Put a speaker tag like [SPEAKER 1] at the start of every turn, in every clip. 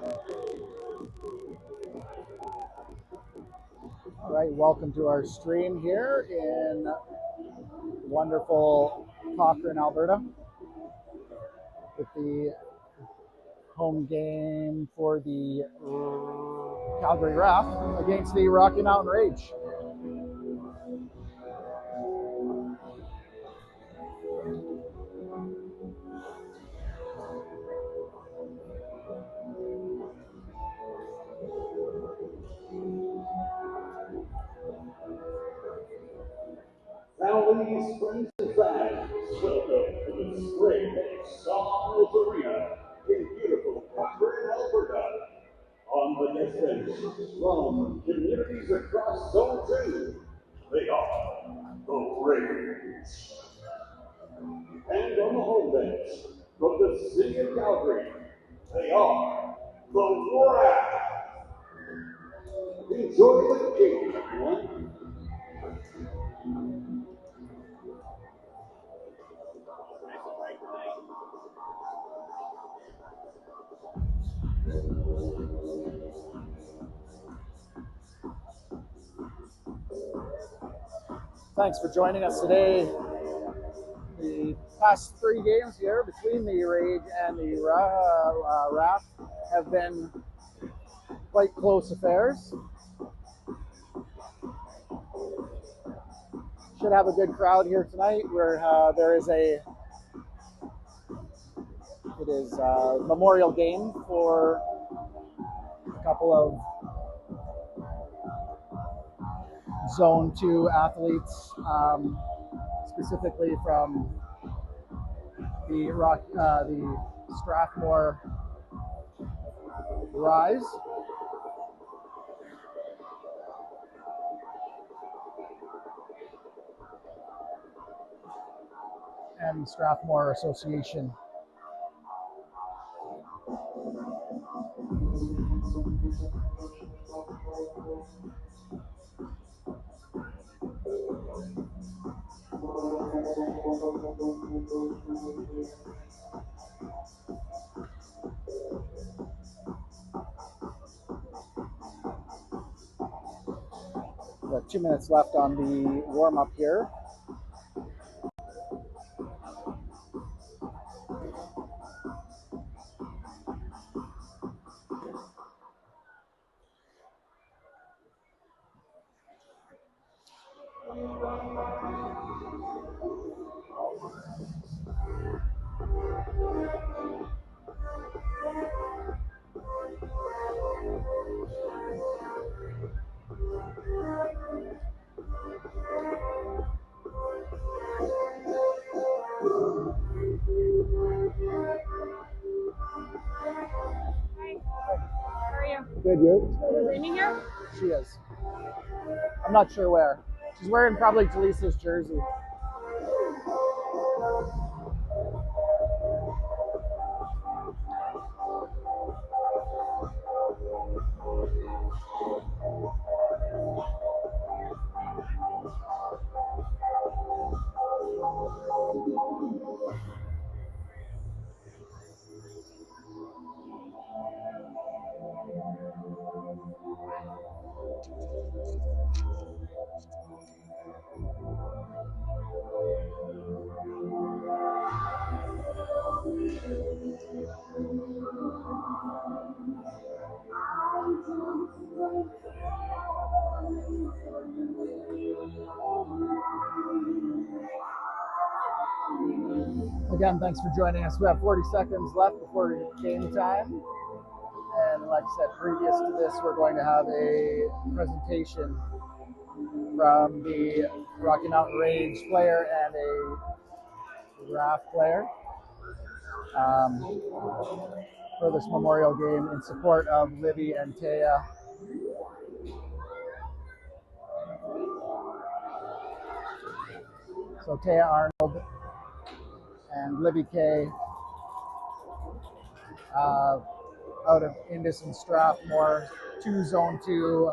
[SPEAKER 1] All right, welcome to our stream here in wonderful Cochrane, Alberta, with the home game for the Calgary Rath against the Rocky Mountain Rage.
[SPEAKER 2] Families, friends, and fans, welcome to the Spring Song Arena in beautiful Cochrane, Alberta. On the distance from communities across Zone 2, they are the Rage. And on the home bench from the city of Calgary, they are the Rath. Enjoy the game, everyone.
[SPEAKER 1] Thanks for joining us today. The past 3 games here between the Rage and the Rath have been quite close affairs. Should have a good crowd here tonight. Where it is a memorial game for a couple of Zone 2 athletes, specifically from the Strathmore Rise. And Strathmore Association. We have 2 minutes left on the warm-up here. Good, you?
[SPEAKER 3] Is Amy here?
[SPEAKER 1] She is. I'm not sure where. She's wearing probably Jaleesa's jersey. Again, thanks for joining us. We have 40 seconds left before game time. And like I said, previous to this, we're going to have a presentation from the Rocky Mountain Rage player and a Rath player for this memorial game in support of Livy and Taya. So Taya Arnold and Livy Kay out of Indus and Strathmore, 2 Zone 2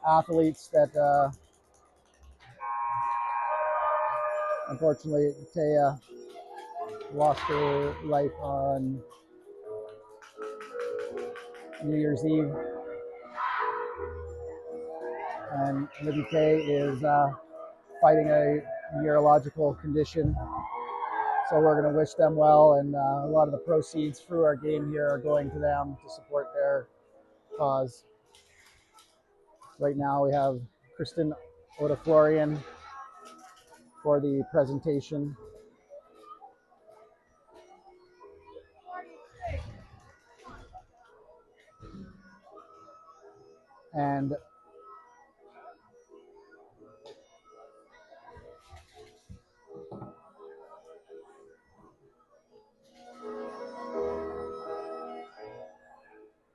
[SPEAKER 1] athletes that unfortunately Taya lost her life on New Year's Eve. And Libby Kay is fighting a neurological condition. So we're going to wish them well, and a lot of the proceeds through our game here are going to them to support their cause. Right now we have Kristen Odaflorian for the presentation. And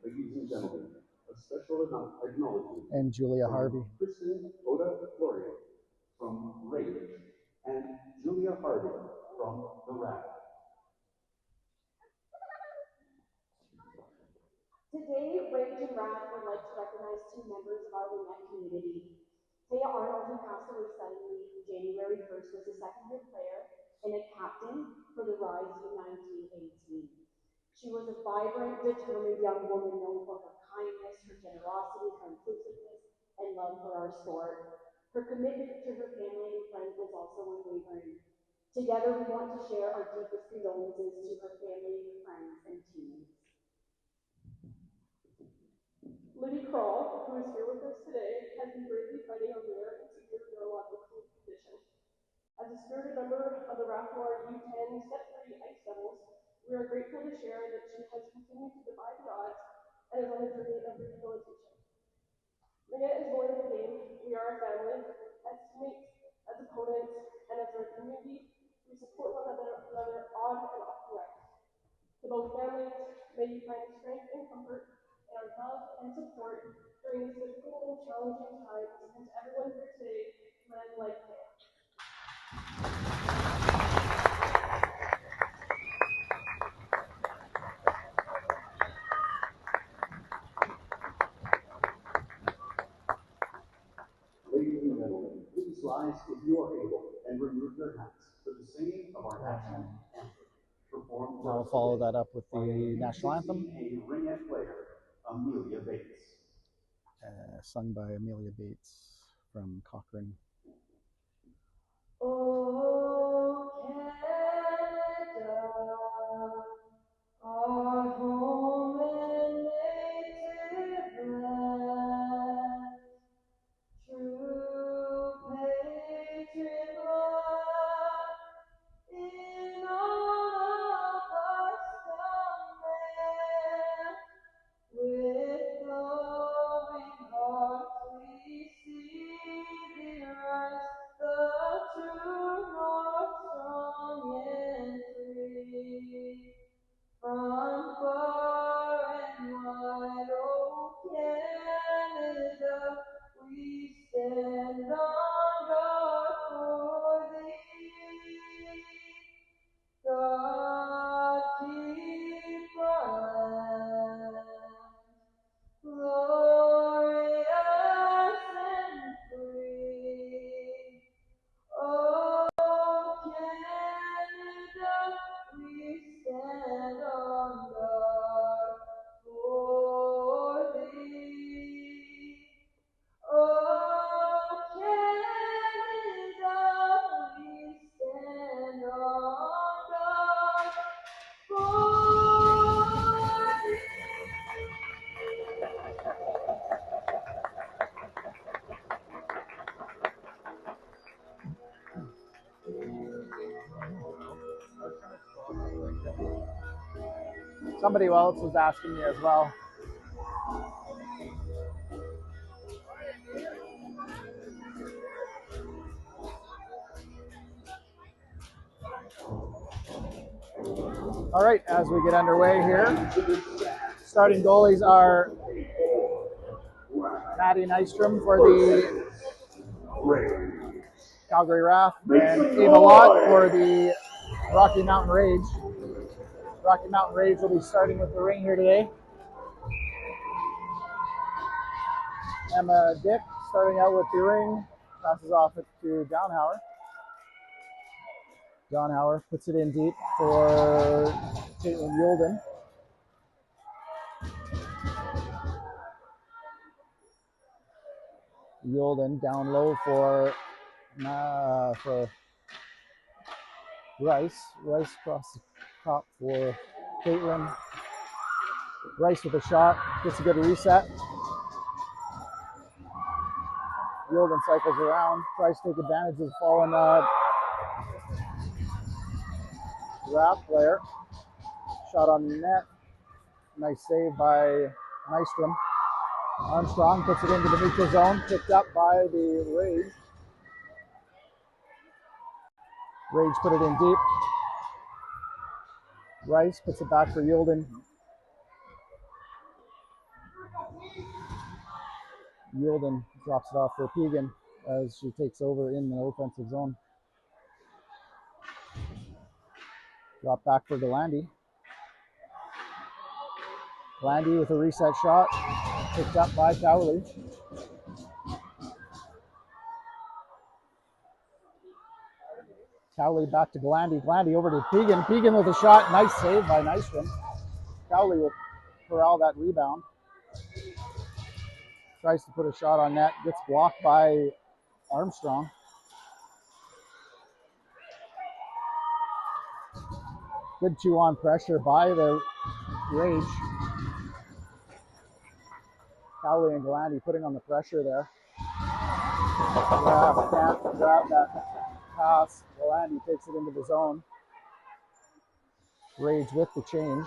[SPEAKER 2] Ladies and gentlemen, a special acknowledgement.
[SPEAKER 1] And Julia Harvey.
[SPEAKER 2] Kristen Odaflorian from Rath and Julia Harvey from the Rath.
[SPEAKER 3] Today, Rath and Rath would like to recognize two members of our Lynette community. Taya Arnold, who passed away suddenly January 1st, was a second-year player and a captain for the Rise in 1918. She was a vibrant, determined young woman known for her kindness, her generosity, her inclusiveness, and love for our sport. Her commitment to her family and friends was also unwavering. Together, we want to share our deepest condolences to her family, friends, and teammates.
[SPEAKER 4] Libby Kroll, who is here with us today, has been bravely fighting a rare and severe neurological condition. As a spirited member of the Rath U10 Step 3 Ice Devils, we are grateful to share that she has continued to defy the odds and is on a journey of rehabilitation. Lynette is born in the game. We are a family, as teammates, as opponents, and as our community. We support one another on and off the ice. To both families, may you find strength and comfort in our love and support during these difficult and challenging times, and to everyone here today, men like Taya.
[SPEAKER 2] Ladies and gentlemen, please rise if you are able and remove your hats for the singing of our national anthem. Performed
[SPEAKER 1] I'll follow that up with the national anthem.
[SPEAKER 2] A ringette player, Amelia Bates.
[SPEAKER 1] Sung by Amelia Bates from Cochrane.
[SPEAKER 3] Oh, Canada, our home and native land, true patriot love in all of us command. With glowing hearts we see thee rise, the true north, strong and free. From far and wide, oh Canada, we stand on guard for thee. God keep our land glorious and free. Oh, Canada, we stand on guard for thee. Oh, Canada, we stand on guard for thee.
[SPEAKER 1] Somebody else was asking me as well. All right, as we get underway here, starting goalies are Maddie Nystrom for the Calgary Rath and Ava Lott for the Rocky Mountain Rage. Rocky Mountain Rage will be starting with the ring here today. Emma Dick starting out with the ring, passes off it to Downhauer. Downhauer puts it in deep for Caitlin Yulden. Yulden down low for Rice. Rice across the top for Caitlin. Rice with a shot, gets a good reset. Yulden cycles around, tries to take advantage of the fallen Rath player. Shot on the net. Nice save by Nystrom. Armstrong puts it into the neutral zone, picked up by the Rage. Rage put it in deep. Rice puts it back for Yulden. Yulden drops it off for Pegan as she takes over in the offensive zone. Drop back for Galandi. Galandi with a reset shot, picked up by Cowley. Cowley back to Galandi. Galandi over to Pegan. Pegan with a shot, nice save by Nystrom. Cowley will corral that rebound. Tries to put a shot on net, gets blocked by Armstrong. Good 2-on pressure by the Rage. Cowley and Galandi putting on the pressure there. Rath can't grab that pass. Galandi takes it into the zone. Rage with the change.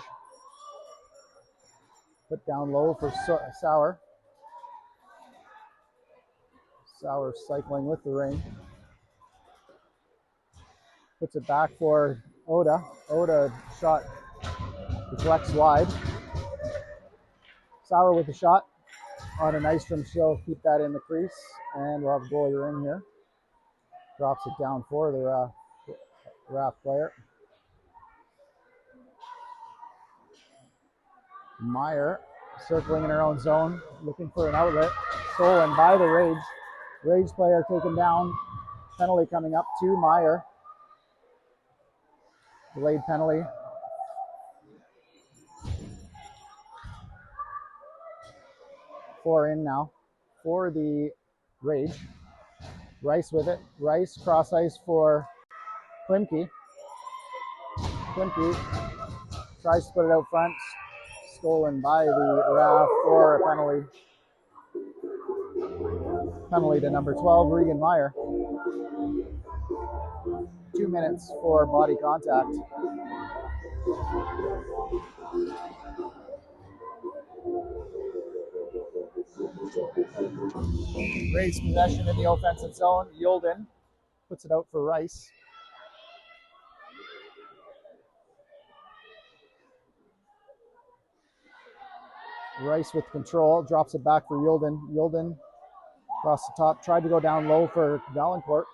[SPEAKER 1] Put down low for Sauer. Sauer cycling with the ring. Puts it back for Oda. Oda shot deflects wide. Sauer with the shot on a Nystrom. She'll keep that in the crease, and we'll have a goalie in here. Drops it down for the Rath player. Meyer circling in her own zone, looking for an outlet. Stolen by the Rage. Rage player taken down. Penalty coming up to Meyer. Delayed penalty. Four in now for the Rage. Rice with it. Rice cross ice for Klimke. Klimke tries to put it out front. Stolen by the Rath for a penalty. Penalty to number 12, Regan Meyer. 2 minutes for body contact. Race possession in the offensive zone. Yulden puts it out for Rice. Rice with control, drops it back for Yulden. Yulden across the top, tried to go down low for Valancourt.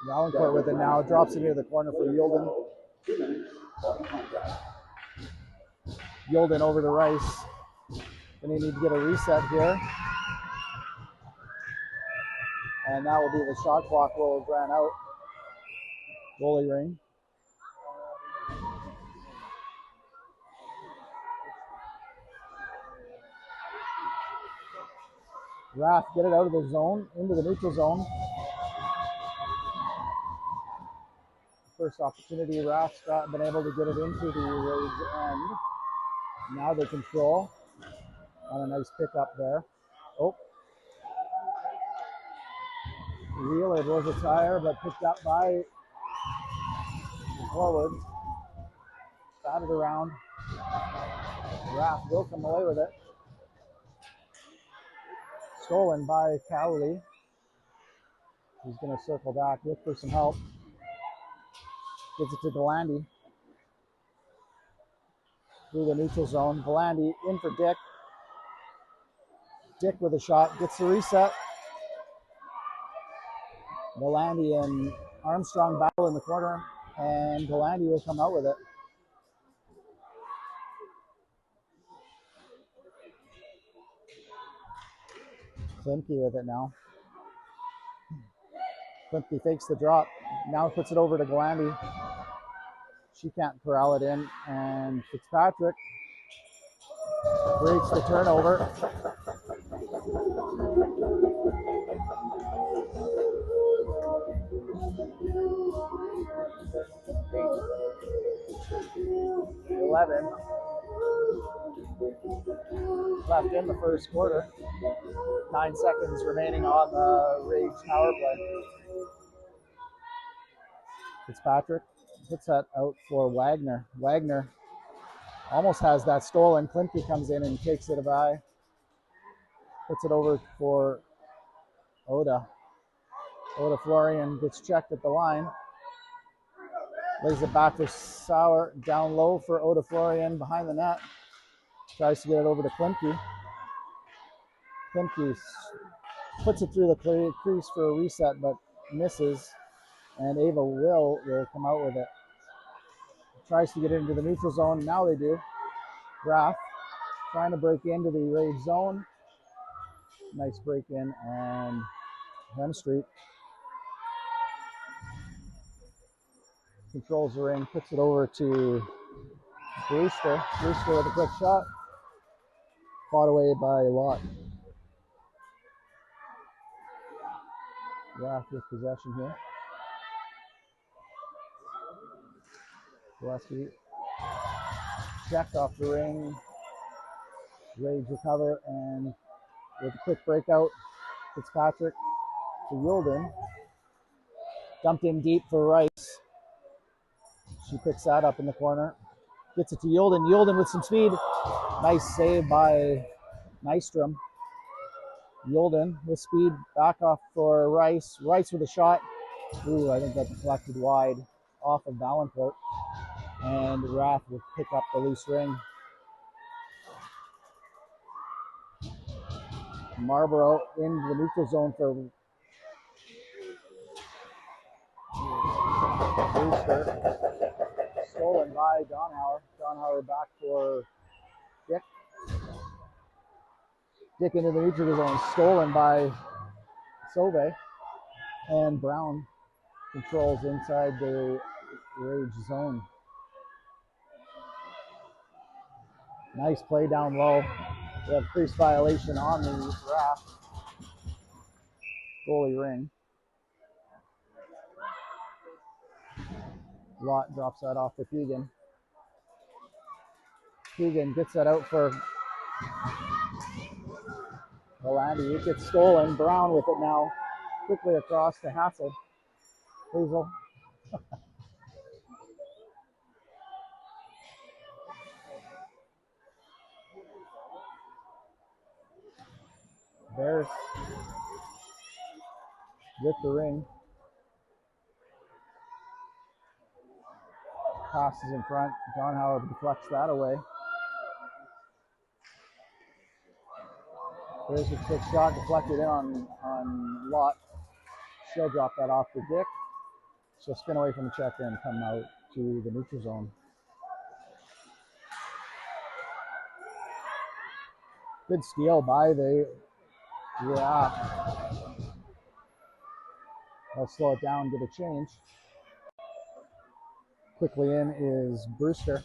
[SPEAKER 1] Valancourt with it now, drops it into the corner for Yulden. Yulden over to Rice. Then you need to get a reset here. And that will be the shot clock will have ran out. Goalie ring. Rath get it out of the zone, into the neutral zone. First opportunity, Rath's been able to get it into the Rage end. Now they control on a nice pickup there. Oh. Wheeler blows a tire, but picked up by the forward. Batted around. Rath will come away with it. Stolen by Cowley. He's going to circle back, look for some help. Gives it to Galandi. Through the neutral zone. Galandi in for Dick. Dick with a shot, gets the reset. Galandi and Armstrong battle in the corner, and Galandi will come out with it. Klimke with it now. Klimke fakes the drop. Now puts it over to Galandi. She can't corral it in, and Fitzpatrick breaks the turnover. 11 left in the first quarter. 9 seconds remaining on the Rage power play. Fitzpatrick puts that out for Wagner. Wagner almost has that stolen. Klimke comes in and takes it by. Puts it over for Oda. Oda Florian gets checked at the line. Lays it back to Sauer. Down low for Oda Florian behind the net. Tries to get it over to Klimke. Klimke puts it through the crease for a reset, but misses. And Ava will come out with it. Tries to get into the neutral zone. Now they do. Rath trying to break into the Rage zone. Nice break in and Hemstreet controls the ring, puts it over to Brewster. Brewster with a quick shot. Fought away by Lott. Rath with possession here. Gillespie checked off the ring. Rage recover and with a quick breakout, Fitzpatrick to Yulden. Dumped in deep for Rice. She picks that up in the corner. Gets it to Yulden. Yulden with some speed. Nice save by Nystrom. Yulden with speed. Back off for Rice. Rice with a shot. Ooh, I think that deflected wide off of Valancourt. And Rath will pick up the loose ring. Marlborough into the neutral zone for Brewster. Stolen by Donhauer. Donhauer back for Dick. Dick into the neutral zone. Stolen by Sauve. And Brown controls inside the Rage zone. Nice play down low. We have crease violation on the Rath goalie ring. Lott drops that off to Keegan. Keegan gets that out for Rolandi. It gets stolen. Brown with it now. Quickly across to Hassel. Hazel. Bears with the ring. Passes in front. Donhauer deflects that away. There's a quick shot deflected in on Lott. She'll drop that off to Dick. She'll spin away from the check and come out to the neutral zone. Good steal by the Rath. I'll slow it down, get a change. Quickly in is Brewster.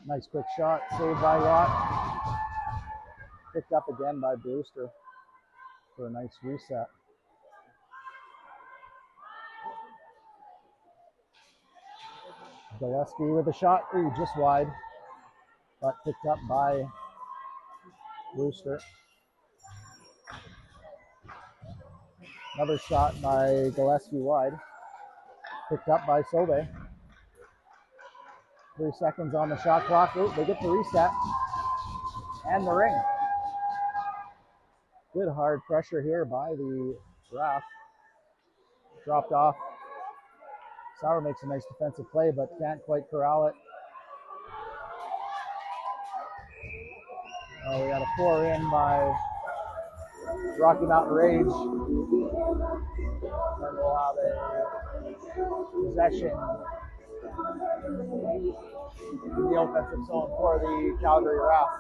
[SPEAKER 1] Nice quick shot, saved by Lott. Picked up again by Brewster for a nice reset. Gillespie with a shot, ooh, just wide, but picked up by Brewster. Another shot by Gillespie wide, picked up by Sauve. 3 seconds on the shot clock. Ooh, they get the reset and the ring. Good hard pressure here by the Rath. Dropped off. Sauer makes a nice defensive play, but can't quite corral it. Oh, we got a 4 in by Rocky Mountain Rage. And we'll have a possession in the offensive zone for the Calgary Rath.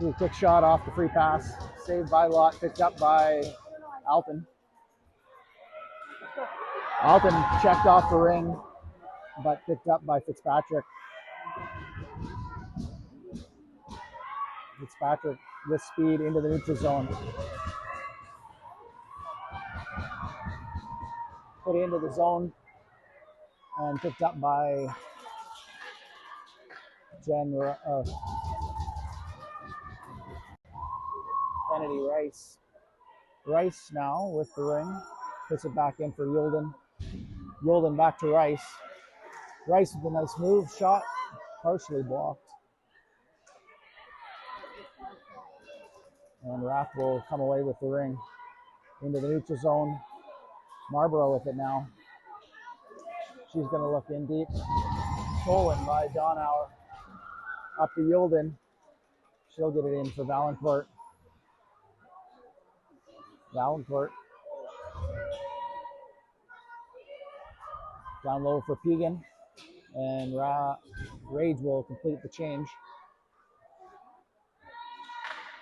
[SPEAKER 1] Ooh, quick shot off the free pass. Saved by Lott, picked up by Alton. Alton checked off the ring, but picked up by Fitzpatrick. Fitzpatrick with speed into the neutral zone. Put into the zone and picked up by Kennedy Rice. Rice now with the ring. Puts it back in for Yulden. Yulden back to Rice. Rice with a nice move. Shot partially blocked. And Rath will come away with the ring into the neutral zone. Marlborough with it now. She's going to look in deep. Stolen by Donauer. Up to Yulden. She'll get it in for Valancourt. Valancourt. Down low for Pegan. And Rage will complete the change.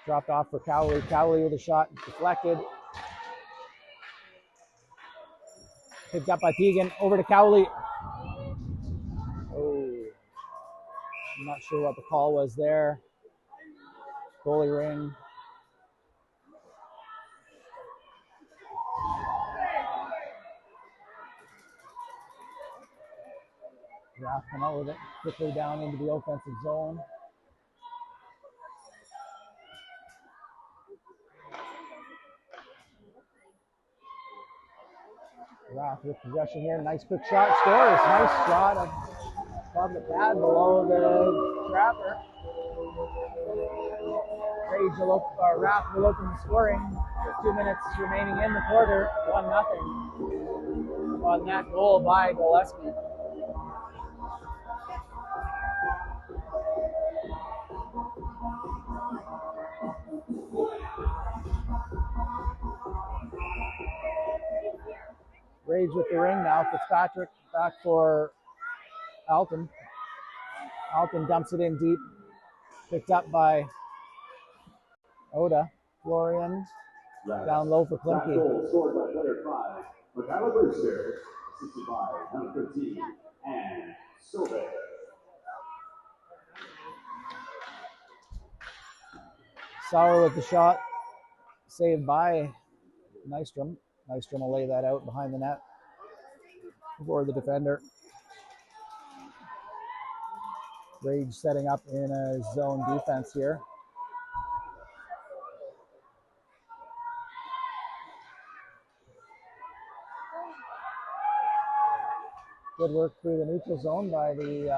[SPEAKER 1] Dropped off for Cowley. Cowley with a shot. Deflected. Picked up by Pegan. Over to Cowley. Oh. I'm not sure what the call was there. Goalie ring. Rath come out with it quickly down into the offensive zone. Rath with possession here. Nice quick shot. Scores. Nice shot above the pad below the trapper. Rath will open the scoring. 2 minutes remaining in the quarter. 1-0 on that goal by Gillespie. Rage with the ring now. Fitzpatrick back for Alton. Alton dumps it in deep. Picked up by Oda. Florian down low for Klimke.
[SPEAKER 2] Goal scored by player 5, Michaela Brewster, assisted by number 13, and Silva.
[SPEAKER 1] Sauer with the shot. Saved by Nystrom. Nystrom will lay that out behind the net for the defender. Rage setting up in a zone defense here. Good work through the neutral zone by the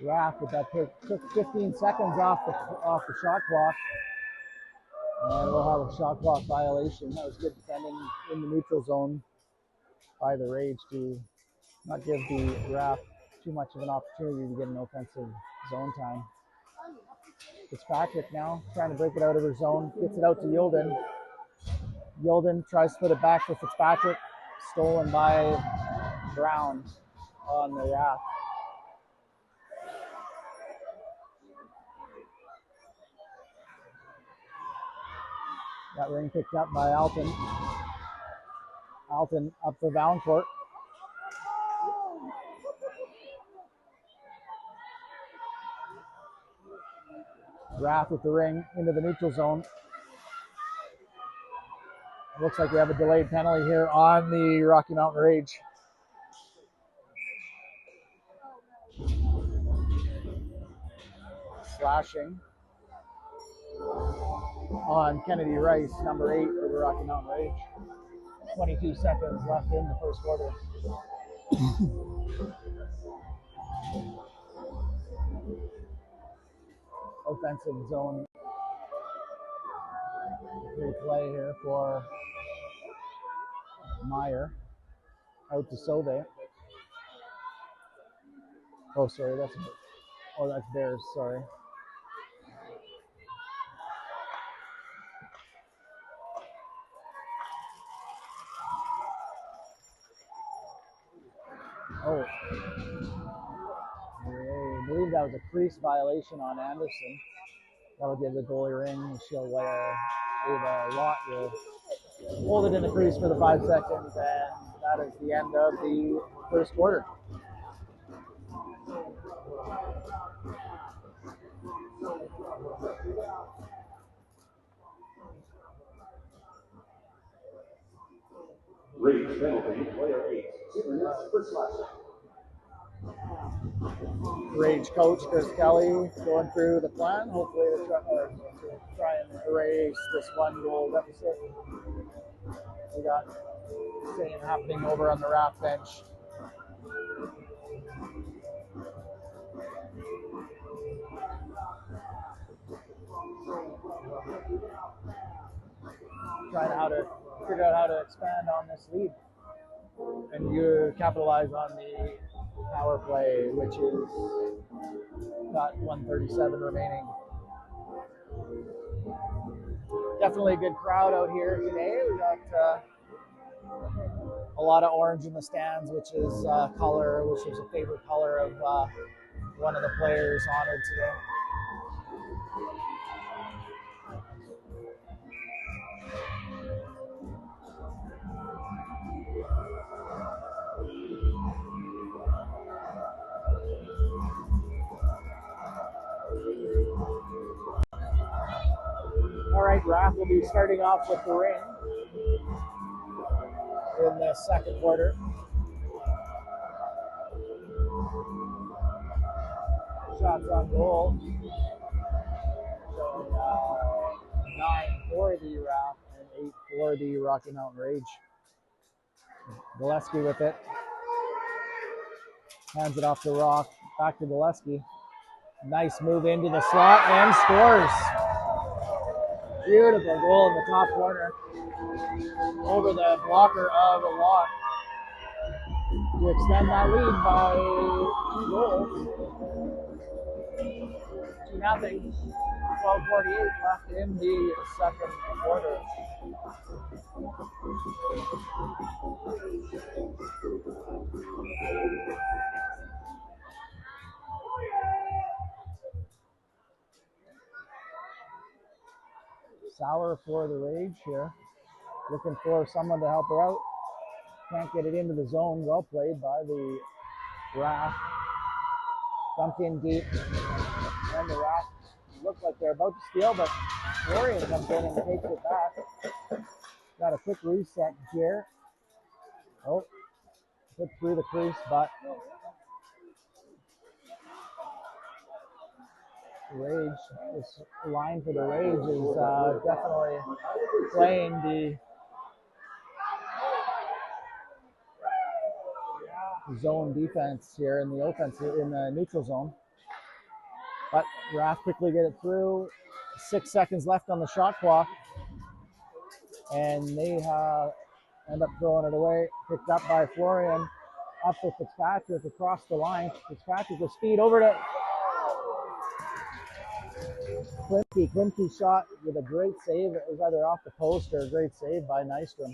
[SPEAKER 1] Rath, but that took 15 seconds off the shot clock. And we'll have a shot clock violation. That was good defending in the neutral zone by the Rage to not give the Rath too much of an opportunity to get an offensive zone time. Fitzpatrick now trying to break it out of her zone. Gets it out to Yulden. Yulden tries to put it back for Fitzpatrick. Stolen by Brown on the Rath. That ring picked up by Alton. Alton up for Valancourt. Rath with the ring into the neutral zone. Looks like we have a delayed penalty here on the Rocky Mountain Rage. Slashing on Kennedy Rice, number 8 for the Rocky Mountain Rage. 22 seconds left in the first quarter. Offensive zone replay here for Meyer. Out to Sauve. Oh, sorry, that's Bears, sorry. Oh. I believe that was a crease violation on Anderson. That'll give the goalie ring. She'll Ava Lott will hold it in the crease for the 5 seconds, and that is the end of the first quarter.
[SPEAKER 2] Rage penalty, player 8, 2 minutes for slashing.
[SPEAKER 1] Rage coach Chris Kelly going through the plan, hopefully to try and erase this 1 goal deficit. We got same happening over on the Rath bench. Trying to figure out how to expand on this lead and you capitalize on the power play, which is got 1:37 remaining. Definitely a good crowd out here today. We got a lot of orange in the stands, which is color, which is a favorite color of one of the players honored today. All right, Rath will be starting off with the ring in the second quarter. Shots on goal. So 9 for the Rath and 8 for the Rocky Mountain Rage. Gillespie with it. Hands it off to Rock. Back to Gillespie. Nice move into the slot and scores. Beautiful goal in the top corner. Over the blocker of Lott to extend that lead by 2 goals. 2-0. 12:48 left in the second quarter. Sauer for the Rage here. Looking for someone to help her out. Can't get it into the zone. Well played by the Rath. Dumped in deep. And the Rath look like they're about to steal, but Florian comes in and takes it back. Got a quick reset here. Oh, hit through the crease, but Rage, this line for the Rage is definitely playing the zone defense here in the offense, in the neutral zone. But Rath quickly get it through. 6 seconds left on the shot clock. And they end up throwing it away. Picked up by Florian. Up with Fitzpatrick across the line. Fitzpatrick with speed over to Klimke. Klimke shot with a great save. It was either off the post or a great save by Nystrom.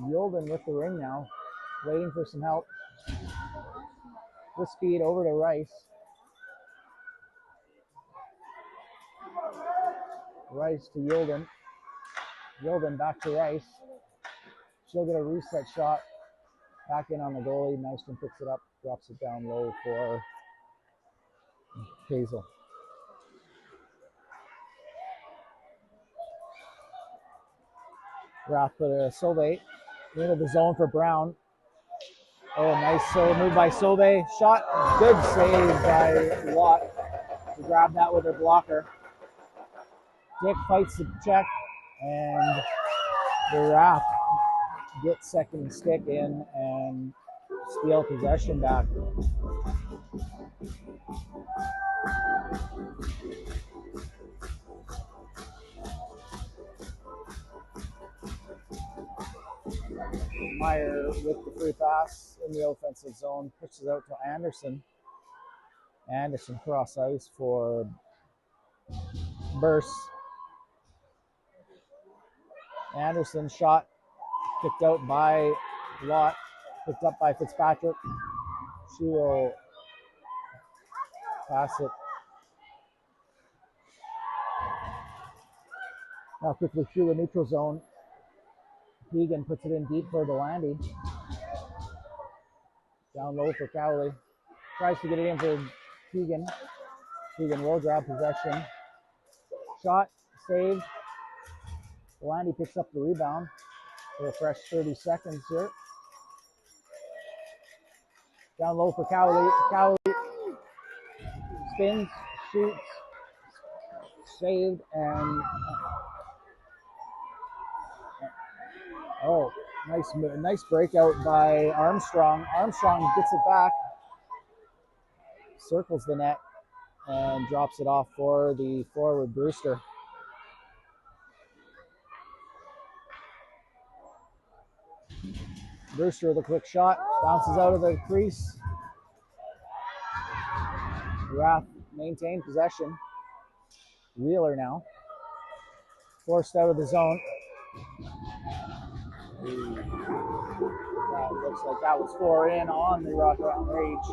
[SPEAKER 1] Yolden with the ring now. Waiting for some help. With speed over to Rice. Rice to Yolden. Yolden back to Rice. She'll get a reset shot. Back in on the goalie. Nystrom picks it up, drops it down low for Hazel. Rath put a Sauve into the zone for Brown. Oh, nice move by Sauve. Shot. Good save by Lott to grab that with her blocker. Dick fights the check, and the Rath get second stick in and steal possession back. Meyer with the free pass in the offensive zone, pushes out to Anderson. Anderson cross ice for Burse. Anderson shot kicked out by Lot picked up by Fitzpatrick. She will pass it. Now quickly through the neutral zone. Keegan puts it in deep for Delandy. Down low for Cowley. Tries to get it in for Keegan. Keegan will grab possession. Shot, saved. Delandy picks up the rebound for a fresh 30 seconds here. Down low for Cowley. Cowley spins, shoots, saved, and oh, nice breakout by Armstrong. Armstrong gets it back, circles the net, and drops it off for the forward Brewster. Brewster with a quick shot, bounces out of the crease. Rath maintained possession. Wheeler now. Forced out of the zone. That looks like that was 4 in on the Rock Mountain Rage.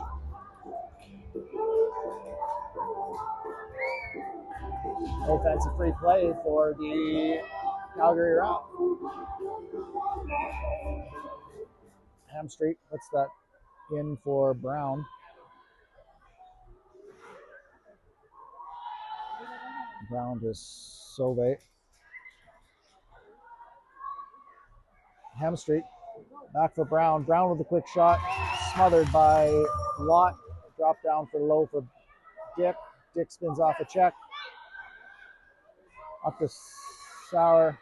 [SPEAKER 1] Offensive free play for the Calgary Rath. Street puts that in for Brown. Brown to Sauve. Street back for Brown. Brown with a quick shot, smothered by Lott. Drop down for low for Dick. Dick spins off a check. Up to Sauer.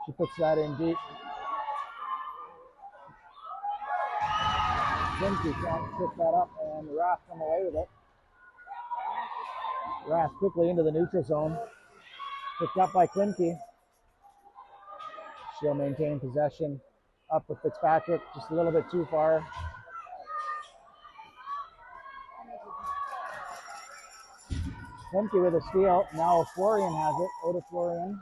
[SPEAKER 1] She puts that in deep. Klimke can't pick that up, and Rath come away with it. Rath quickly into the neutral zone. Picked up by Klimke. She'll maintain possession. Up with Fitzpatrick, just a little bit too far. Klimke with a steal. Now Florian has it. Oda Florian.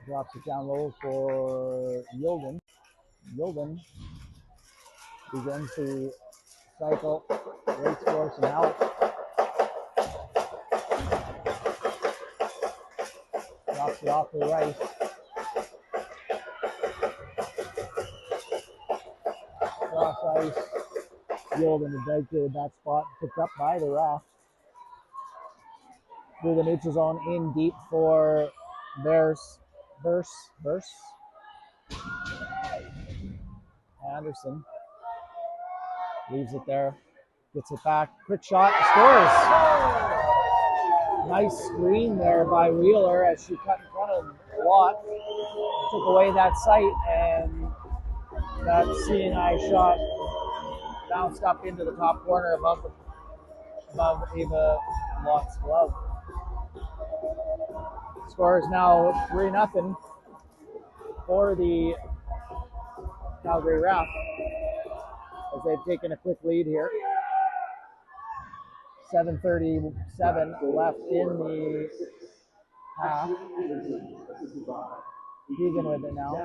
[SPEAKER 1] Drops it down low for Yilden. Yilden begins to cycle, waits for some help. Drops it off to Rice. Cross ice. Yilden to that spot, picked up by the Rath. Through the neutral zone, in deep for Verse. Anderson leaves it there, gets it back, quick shot, scores. Nice screen there by Wheeler as she cut in front of Watt, took away that sight, and that seeing eye shot bounced up into the top corner above Ava Watt's glove. Score is now 3-0 for the Calgary Rath as they've taken a quick lead here. 7:37 left in the half. Keegan with it now.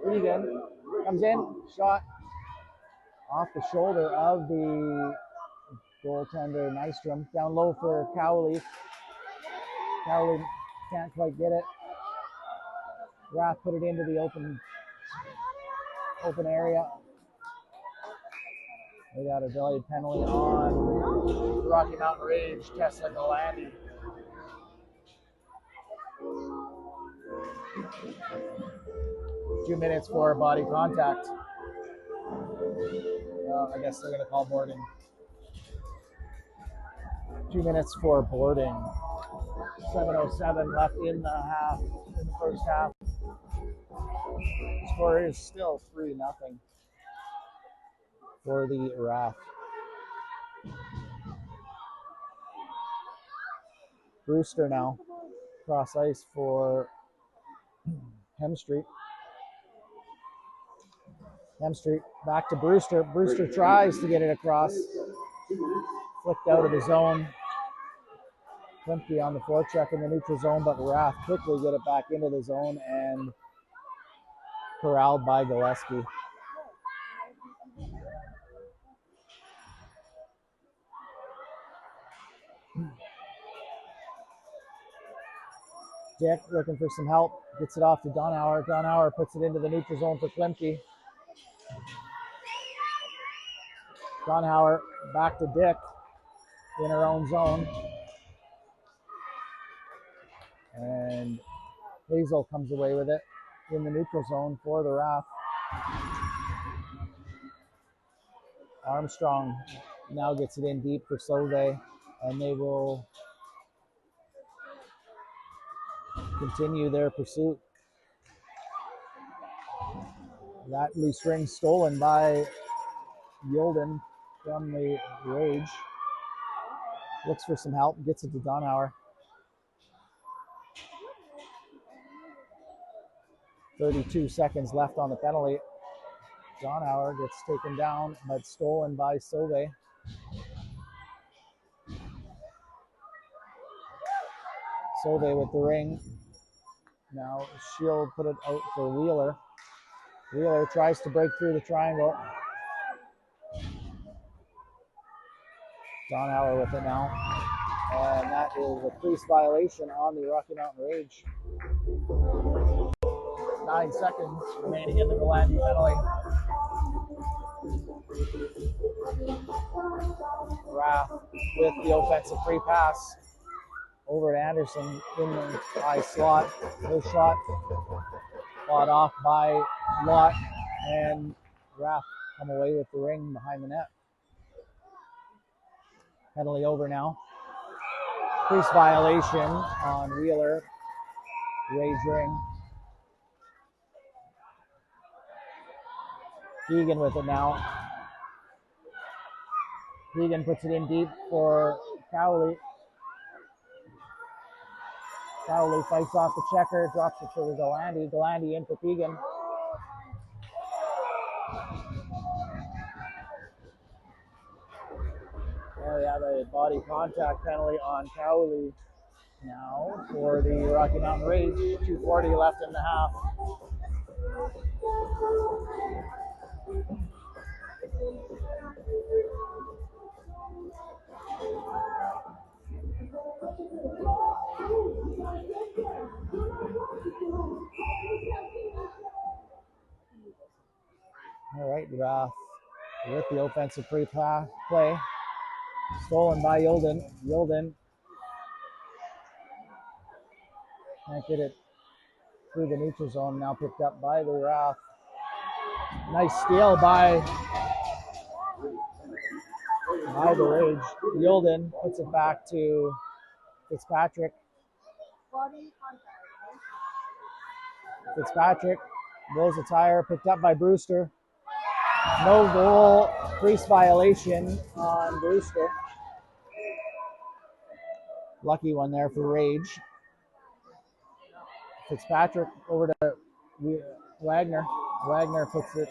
[SPEAKER 1] Keegan comes in, shot off the shoulder of the goaltender Nystrom. Down low for Cowley. Cowley can't quite get it. Rath put it into the open area. They got a delayed penalty on Rocky Mountain Rage, Tesla Galandi. Two minutes for body contact. I guess they're going to call boarding. 2 minutes for boarding. 7:07 left in the first half. The score is still 3-0 for the Rath. Brewster now cross ice for Hemstreet. Hemstreet back to Brewster. Brewster tries to get it across. Flicked out of the zone. Klimke on the forecheck in the neutral zone, but Rath quickly get it back into the zone and corralled by Gillespie. Dick looking for some help, gets it off to Donauer. Donauer puts it into the neutral zone for Klimke. Donauer back to Dick in her own zone. And Hazel comes away with it in the neutral zone for the Rath. Armstrong now gets it in deep for Sauvé, and they will continue their pursuit. That loose ring stolen by Yolden from the Rage. Looks for some help, gets it to Donauer. 32 seconds left on the penalty. Donauer gets taken down, but stolen by Sauvé. Sauvé with the ring. Now she'll put it out for Wheeler. Wheeler tries to break through the triangle. Donauer with it now. And that is a crease violation on the Rocky Mountain Rage. 9 seconds remaining in the Galandi penalty. Rath with the offensive free pass over to Anderson in the high slot. No shot. Fought off by Lott, and Rath come away with the ring behind the net. Penalty over now. Crease violation on Wheeler. Rage ring. Keegan with it now. Keegan puts it in deep for Cowley. Cowley fights off the checker, drops it for Galandi. Galandi in for Keegan. Well, we have a body contact penalty on Cowley now for the Rocky Mountain Rage. 2:40 left in the half. All right, Rath with the offensive free play. Stolen by Yolden. Yolden can't get it through the neutral zone. Now picked up by the Rath. Nice steal by the Rage. Yolden puts it back to Fitzpatrick. Fitzpatrick blows a tire, picked up by Brewster. No goal, crease violation on Brewster. Lucky one there for Rage. Fitzpatrick over to Wagner. Wagner puts it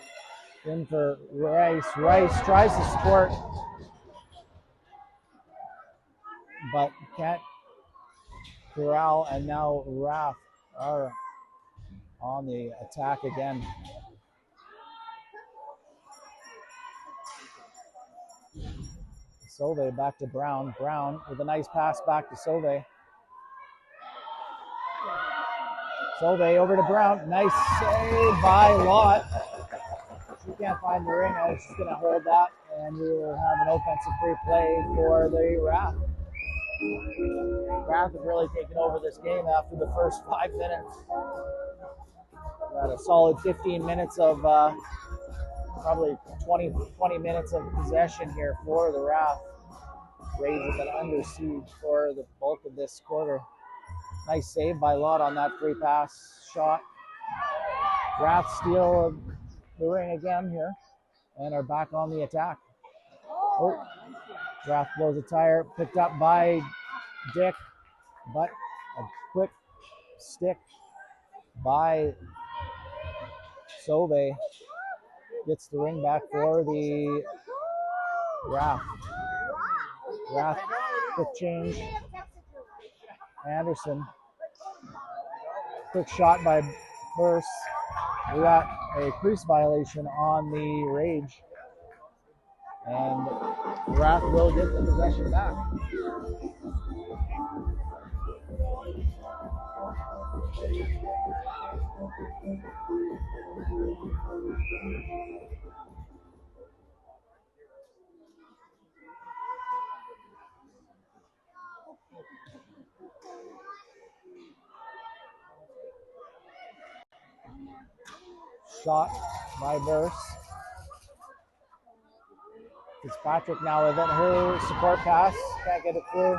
[SPEAKER 1] in for Rice. Rice tries to support, but can't corral, and now Rath are on the attack again. Sauvé back to Brown. Brown with a nice pass back to Sauvé. Sauvé over to Brown. Nice save by Lott. She can't find the ring. I was just going to hold that, and we will have an offensive free play for the Rath. Rath have really taken over this game after the first 5 minutes. We had a solid 15 minutes of probably 20 minutes of possession here for the Rath. Rays have been under siege for the bulk of this quarter. Nice save by Lott on that free pass shot. Rath steal the ring again here and are back on the attack. Oh, Rath blows a tire, picked up by Dick, but a quick stick by Sauvé gets the ring back for the Rath. Rath, quick change. Anderson. Quick shot by Burse. We got a crease violation on the Rage. And Rath will get the possession back. Shot by Burse. Fitzpatrick now with it. Her support pass. Can't get it through.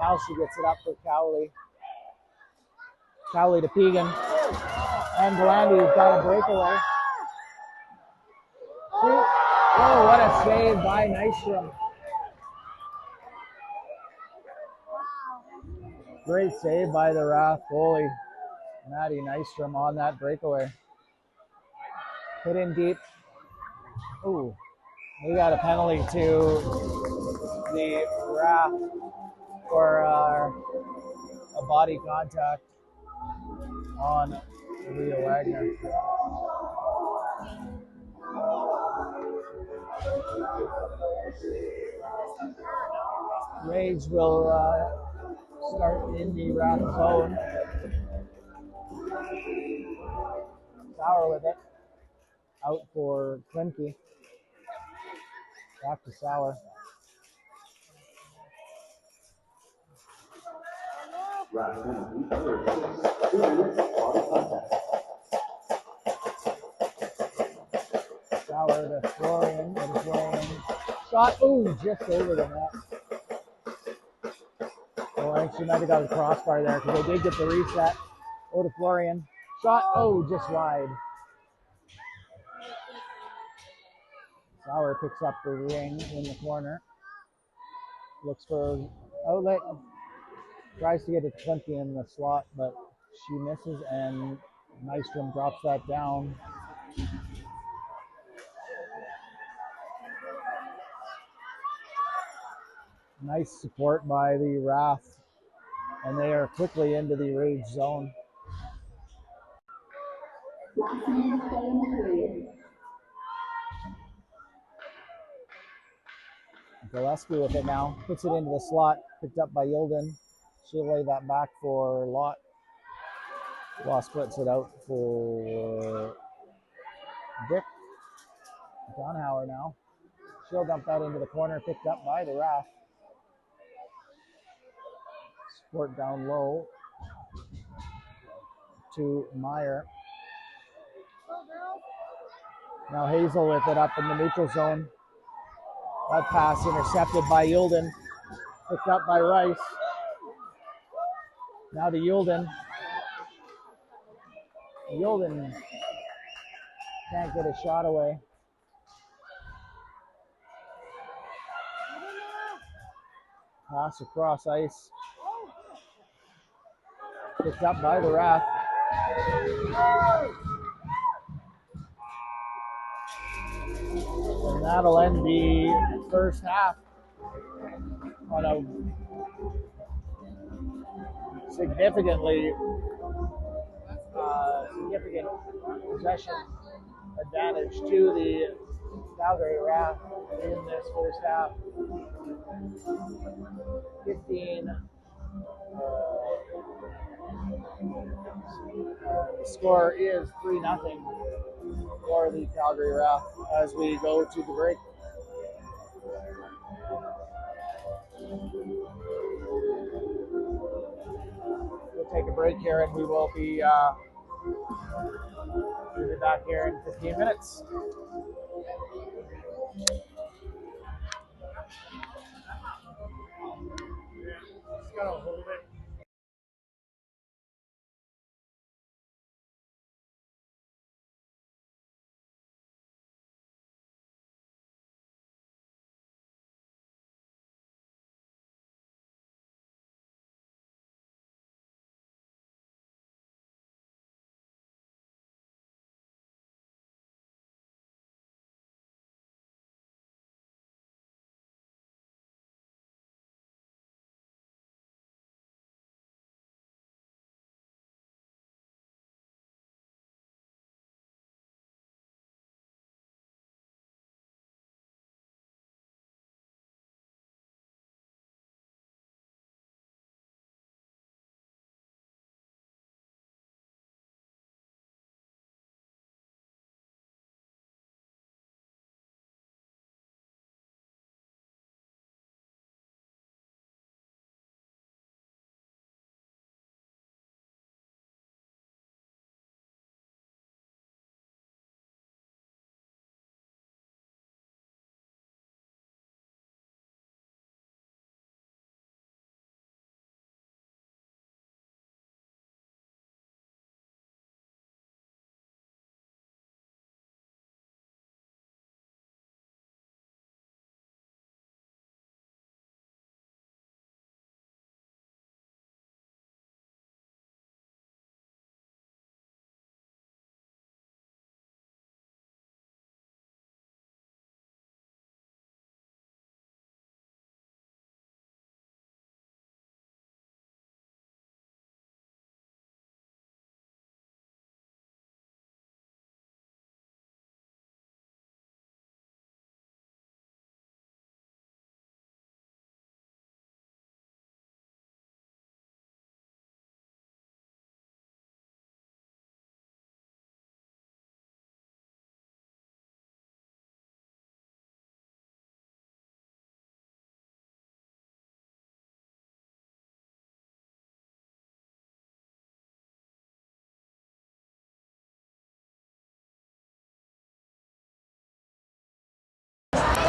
[SPEAKER 1] Now she gets it up for Cowley. Cowley to Pegan. And Galandy's got a breakaway. Oh, what a save by Nystrom. Great save by the Rath goalie, Maddie Nystrom, on that breakaway. Hit in deep. Ooh, we got a penalty to the Rath for a body contact on Rita Wagner. Rage will start in the Rath zone. Sauer with it. Out for Klimke. Back to Sauer. Sauer to Florian. Shot. Ooh, just over the net. Oh, I think she might have got a crossbar there because they did get the reset. Oh, to Florian. Shot. Oh, just wide. Sauer picks up the ring in the corner. Looks for outlet. Tries to get it 20 in the slot, but she misses, and Nystrom drops that down. Nice support by the Rath, and they are quickly into the Rage zone. Gillespie with it now. Puts it into the slot. Picked up by Yilden. She'll lay that back for Lott. Law splits it out for Dick. Donhauer now. She'll dump that into the corner. Picked up by the Rath. Support down low to Meyer. Now Hazel with it up in the neutral zone. That pass intercepted by Yilden. Picked up by Rice. Now to Yilden. Yilden can't get a shot away. Pass across ice. Picked up by the Rath. And that'll end the first half on a significant possession advantage to the Calgary Rath in this first half. 15. The score is 3-0 for the Calgary Rath as we go to the break. We'll take a break here, and we will be back here in 15 minutes. Just gotta hold it.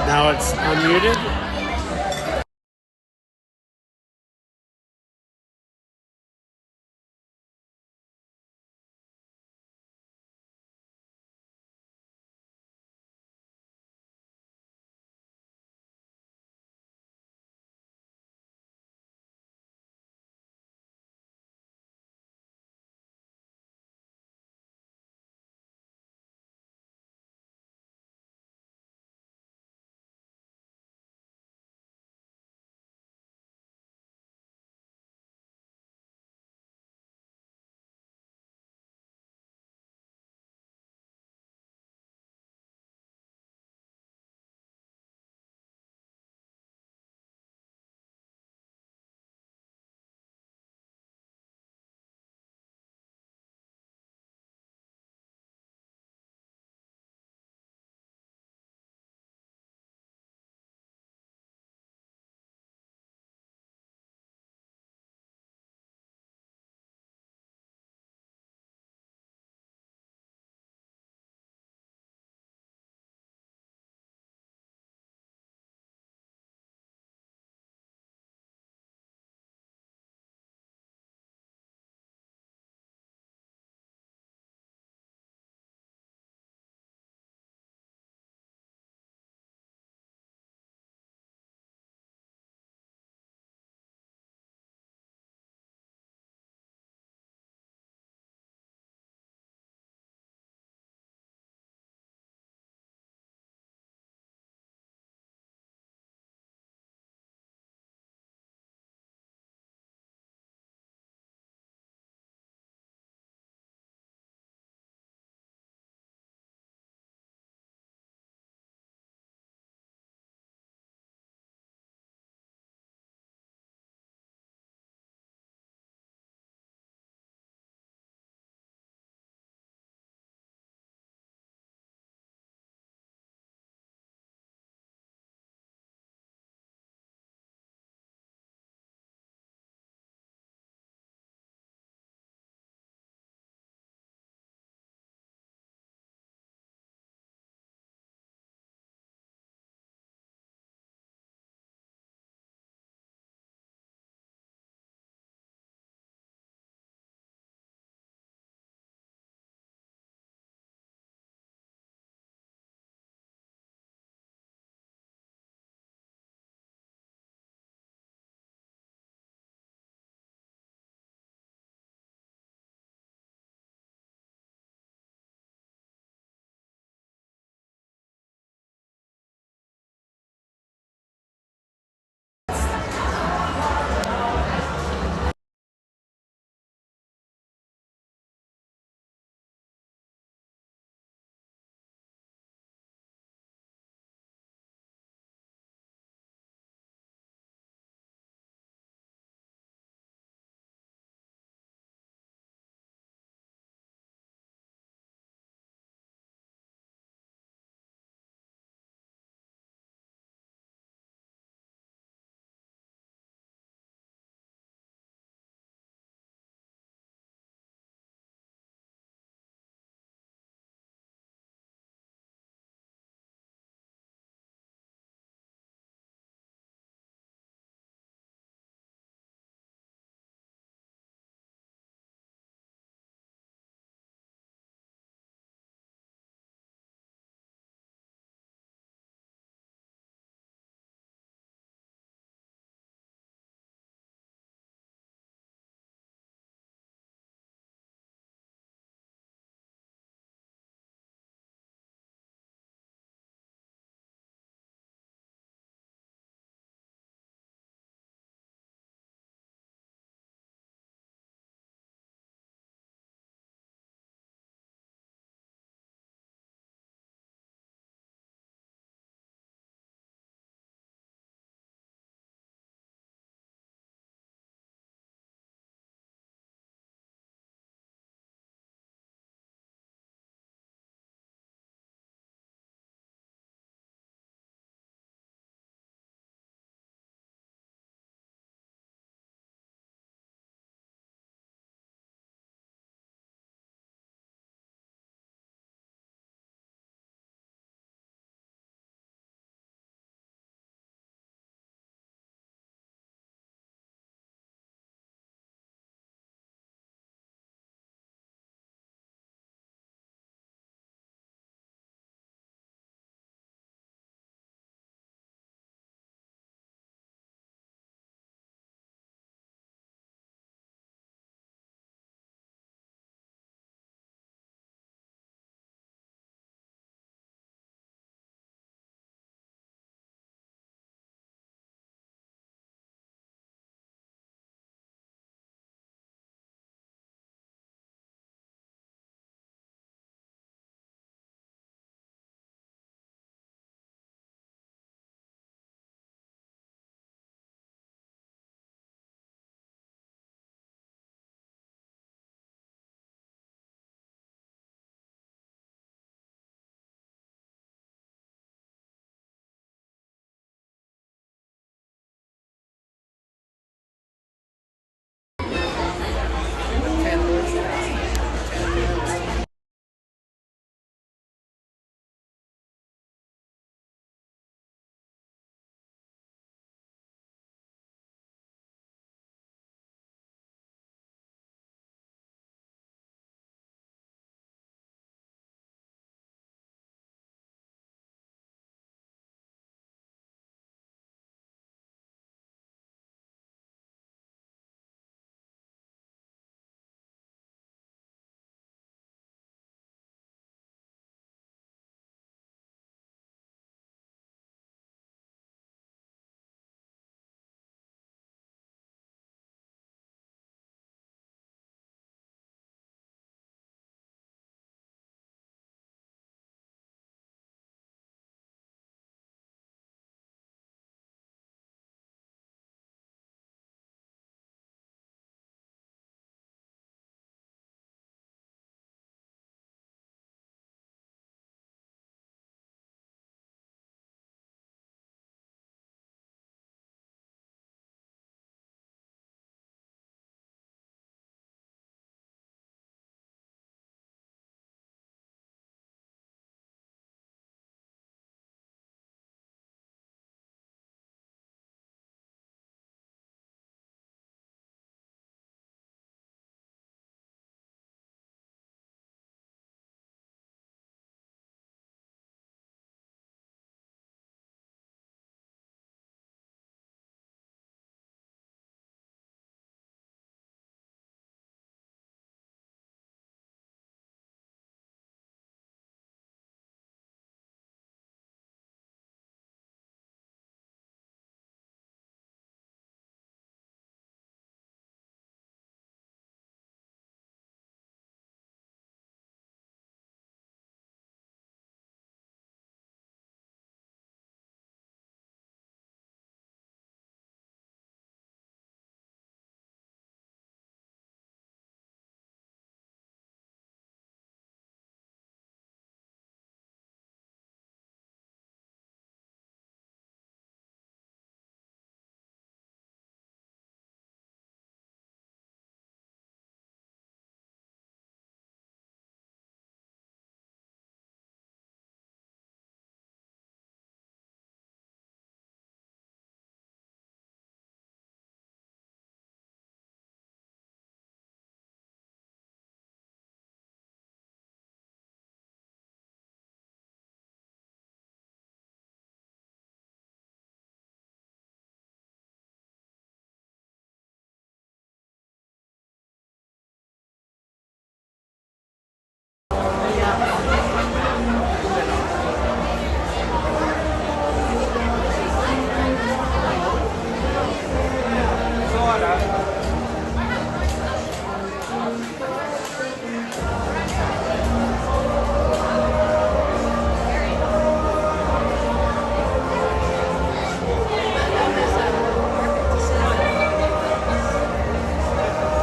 [SPEAKER 5] Now it's unmuted.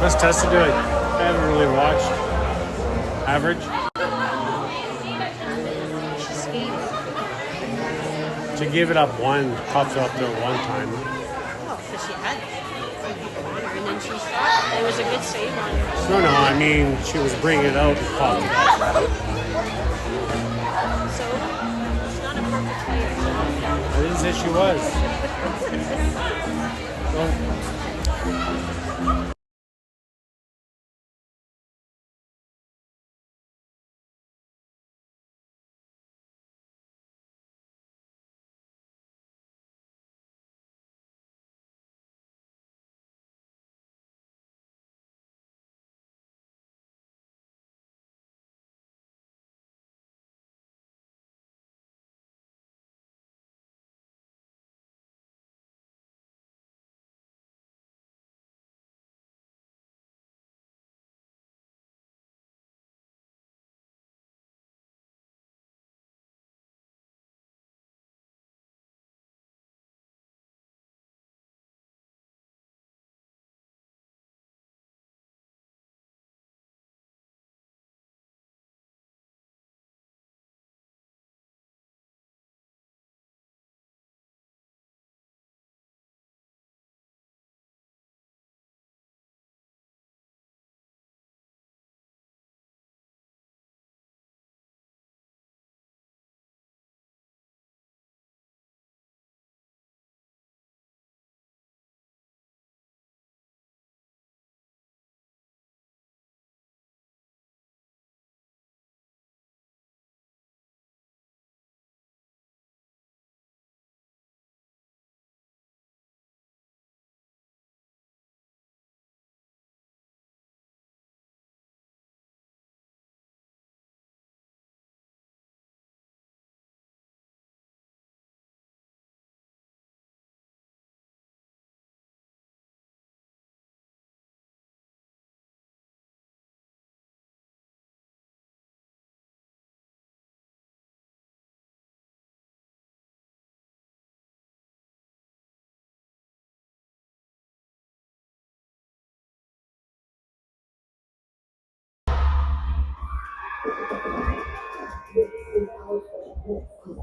[SPEAKER 5] Let's test it. I haven't really watched. Average. She gave it up one, popped it up there one time.
[SPEAKER 6] Oh, because she had people on her, and then she shot. It was a good save on her.
[SPEAKER 5] No, I mean, she was bringing it out and popped it up.
[SPEAKER 6] So, she's not a perfect player.
[SPEAKER 5] I didn't say she was. Well,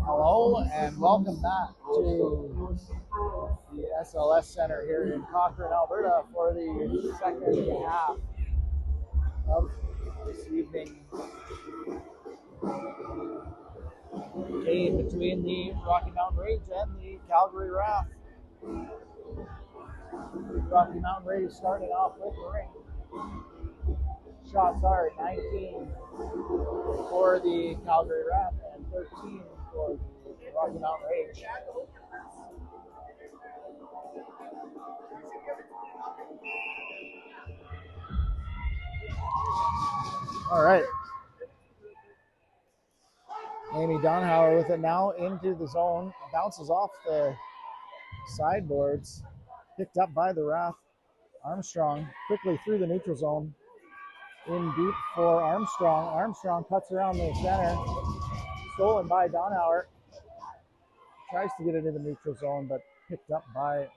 [SPEAKER 1] Hello and welcome back to the SLS Center here in Cochrane, Alberta for the second half of this evening game between the Rocky Mountain Rage and the Calgary Rath. Rocky Mountain Rage starting off with the ring. Shots are 19 for the Calgary Rath and 13 for the Rocky Mountain Rage. All right. Amy Donhauer with it now into the zone. Bounces off the sideboards. Picked up by the Rath. Armstrong quickly through the neutral zone. In deep for Armstrong. Armstrong cuts around the center. Stolen by Donhauer. Tries to get it into the neutral zone, but picked up by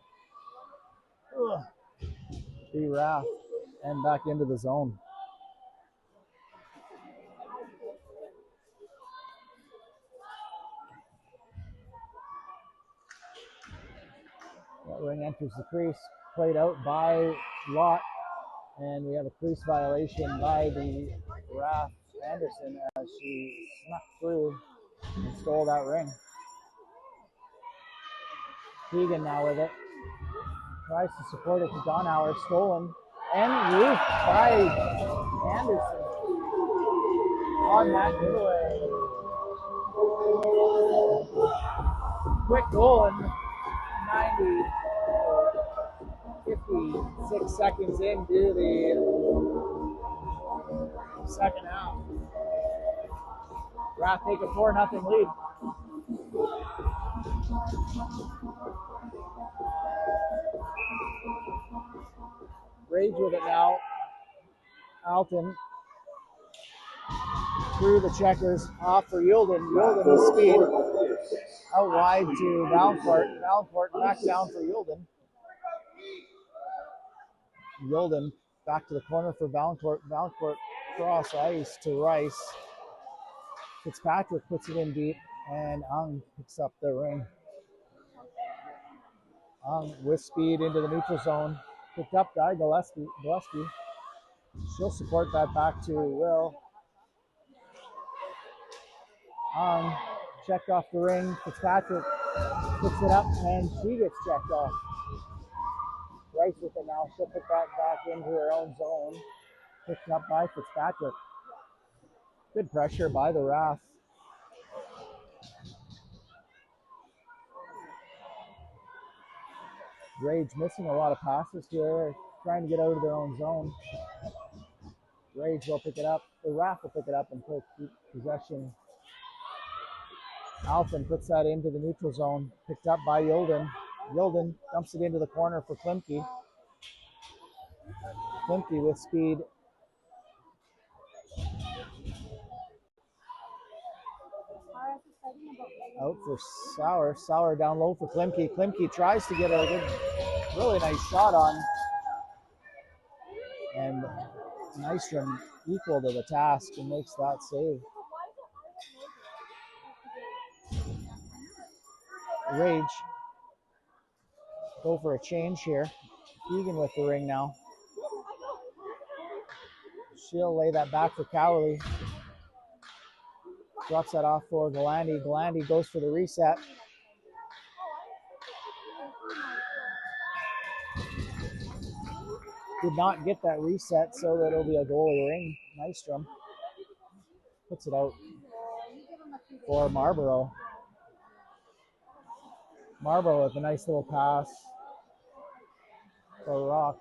[SPEAKER 1] the Rath and back into the zone. That ring enters the crease, played out by Lott, and we have a crease violation by the Rath Anderson as she snuck through and stole that ring. Keegan now with it. Tries to support it to Donhauer, stolen, and roofed by Anderson on that giveaway. Quick goal in 56 seconds into the second half. Rath take a 4-0 lead. Rage with it now. Alton through the checkers, off for Yulden. Yulden with speed. Out wide to Valancourt. Valancourt back down for Yulden. Yulden Back to the corner for Valancourt. Valancourt cross ice to Rice. Fitzpatrick puts it in deep, and Ung picks up the ring. Ung with speed into the neutral zone. Picked up by Gillespie. She'll support that back to Will. Ung checked off the ring. Fitzpatrick picks it up, and she gets checked off. Rice with it now. She'll put that back into her own zone. Picked up by Fitzpatrick. Good pressure by the Rath. Rage missing a lot of passes here, trying to get out of their own zone. Rage will pick it up. The Rath will pick it up and keep possession. Alphen puts that into the neutral zone. Picked up by Yolden. Yolden dumps it into the corner for Klimke. Klimke with speed. Out for Sauer. Sauer down low for Klimke. Klimke tries to get a good, really nice shot on. And Nystrom equal to the task and makes that save. Rage. Go for a change here. Keegan with the ring now. She'll lay that back for Cowley. Drops that off for Galandi. Galandi goes for the reset. Did not get that reset, so that it'll be a goalie ring. Nystrom puts it out for Marlborough. Marlborough with a nice little pass for Rock.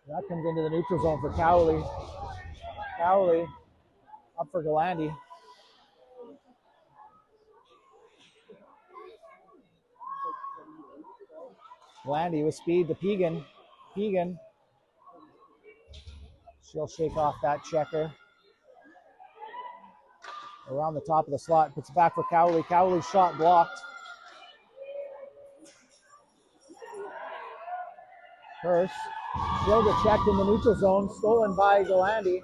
[SPEAKER 1] That comes into the neutral zone for Cowley. Cowley up for Galandi. Galandi with speed to Pegan. Pegan. She'll shake off that checker. Around the top of the slot. Puts it back for Cowley. Cowley's shot blocked. Hurst. She'll get checked in the neutral zone. Stolen by Galandi.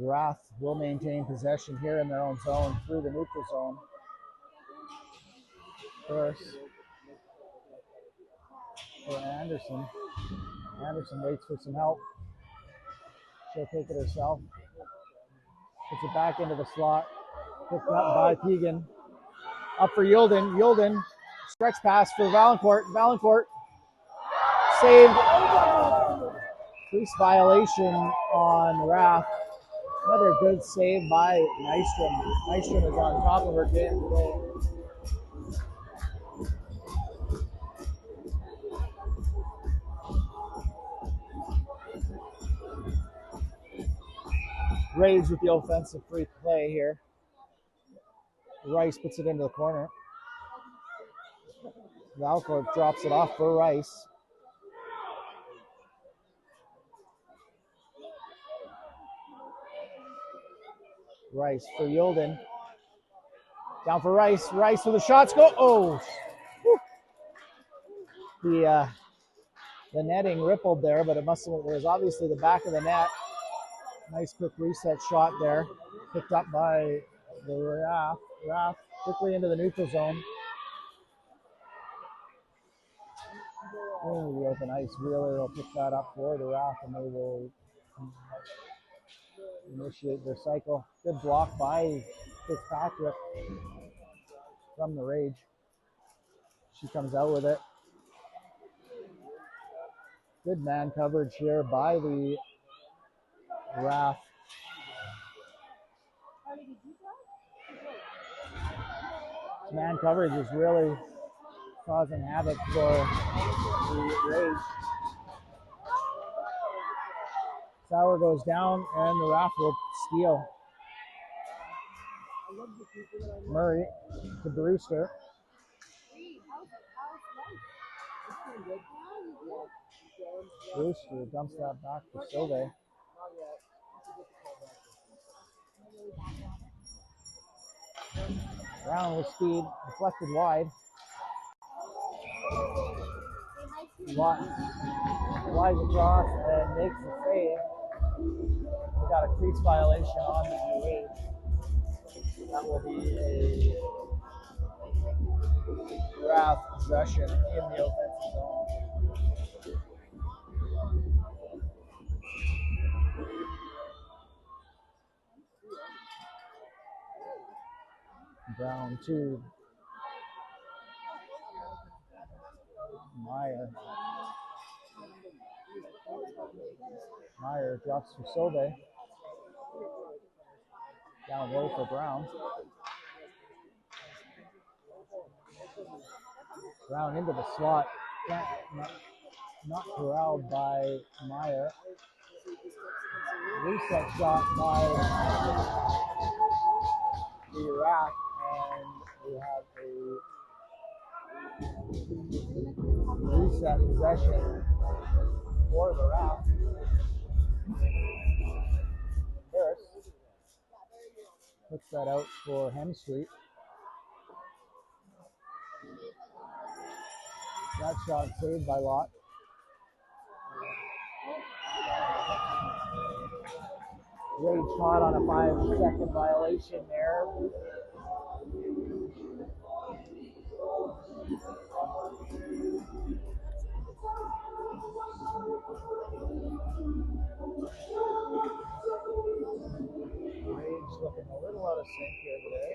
[SPEAKER 1] Rath will maintain possession here in their own zone through the neutral zone. First for Anderson. Anderson waits for some help. She'll take it herself. Puts it back into the slot. Picked up by Pegan. Up for Yilden. Yilden. Stretch pass for Valancourt. Valancourt saved. Crease violation on Rath. Another good save by Nystrom. Nystrom is on top of her game today. Rage with the offensive free play here. Rice puts it into the corner. Valcourt drops it off for Rice. Rice for Yolden. Down for Rice. Rice with the shots go. Oh! Whew. The netting rippled there, but it was obviously the back of the net. Nice quick reset shot there. Picked up by the Rath. Rath quickly into the neutral zone. Oh, the open ice. Wheeler will pick that up for the Rath, and they will initiate their cycle. Good block by Fitzpatrick from the Rage. She comes out with it. Good man coverage here by the Rath. Man coverage is really causing havoc for the Rage. Sauer goes down, and the Rath will steal. Murray to Brewster. Brewster dumps that back to Silve. Brown with speed, deflected wide. Flies across and makes the save. We got a crease violation on the Rage. That will be a Rath possession in the offensive zone. Brown to Meyer drops for Sobe. Down low for Brown. Brown into the slot. Not corralled by Meyer. Reset shot by the Rath, and we have a reset possession for the Rath. Harris puts that out for Hemstreet. That shot saved by Lott. Rage caught on a 5-second violation there. Rage looking a little out of sync here today.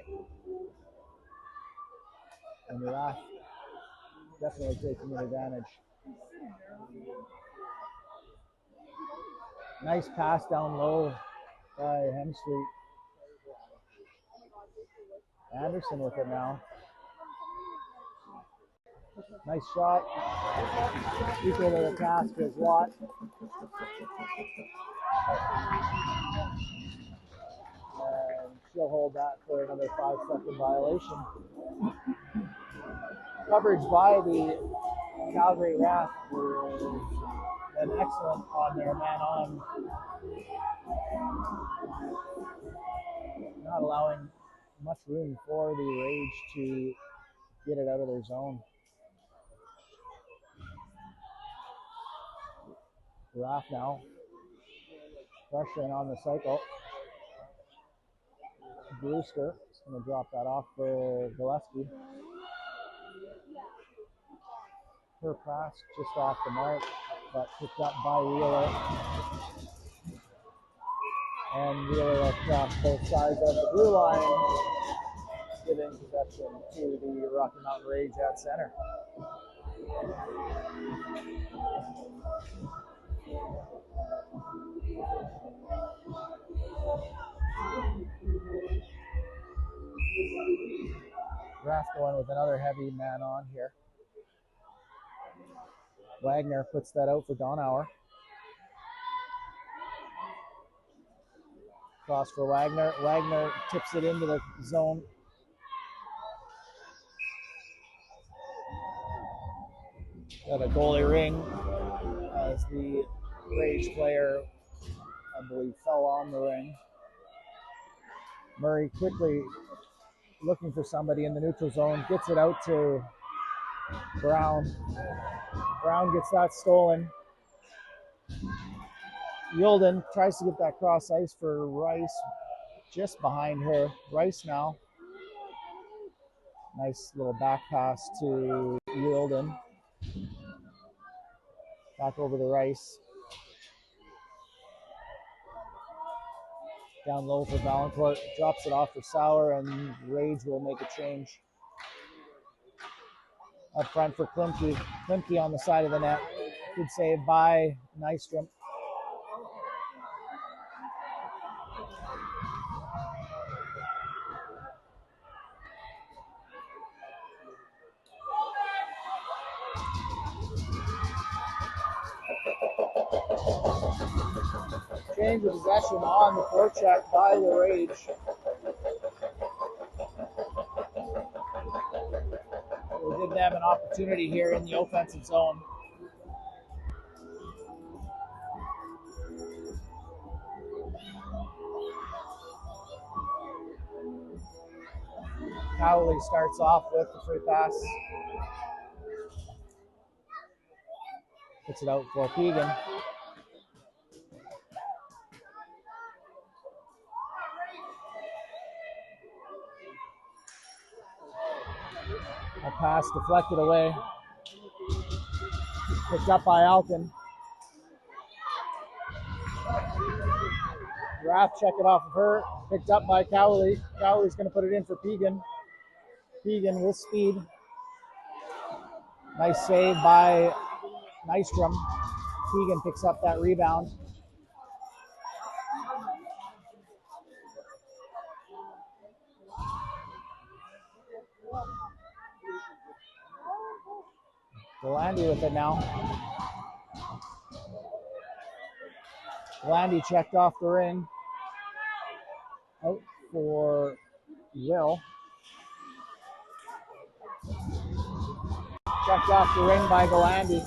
[SPEAKER 1] And the Rath definitely taking an advantage. Nice pass down low by Hemstreet. Anderson with it now. Nice shot. Equal to the task as Watt. And she'll hold that for another 5-second violation. Coverage by the Calgary Rath was been excellent on their man-on. Not allowing much room for the Rage to get it out of their zone. Rath now pressuring on the cycle. Brewster is going to drop that off for Gillespie. Her pass just off the mark, but picked up by Wheeler. And Wheeler across both sides of the blue line, giving possession to the Rocky Mountain Rage at center. Rath going with another heavy man on here. Wagner puts that out for Donauer. Cross for Wagner. Wagner tips it into the zone. Got a goalie ring as the Rage player, I believe, fell on the ring. Murray quickly looking for somebody in the neutral zone, gets it out to Brown. Brown gets that stolen. Yilden tries to get that cross ice for Rice, just behind her. Rice now. Nice little back pass to Yilden. Back over to Rice. Down low for Valancourt. Drops it off for Sauer, and Rage will make a change. Up front for Klimke. Klimke on the side of the net. Good save by Nystrom. Change of possession on the forecheck by the Rage. We'll give them an opportunity here in the offensive zone. Cowley starts off with the free pass. Puts it out for Keegan. A pass deflected away. Picked up by Alton. Rath check it off of her. Picked up by Cowley. Cowley's going to put it in for Pegan. Pegan with speed. Nice save by Nystrom. Keegan picks up that rebound. Delandy with it now. Delandy checked off the ring. Out for Will. Checked off the ring by Delandy.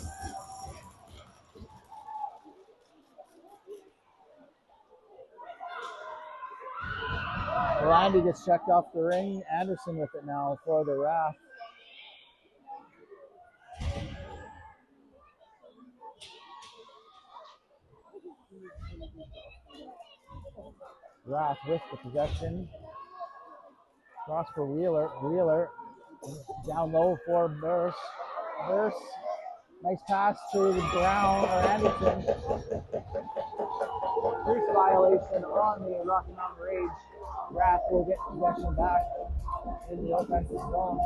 [SPEAKER 1] Delandy gets checked off the ring. Anderson with it now for the Rath. Rath with the possession. Cross for Wheeler. Wheeler down low for Burse. Burse. Nice pass to Brown or Anderson. Crease violation on the Rocky Mountain Rage. Rath will get possession back in the offensive zone.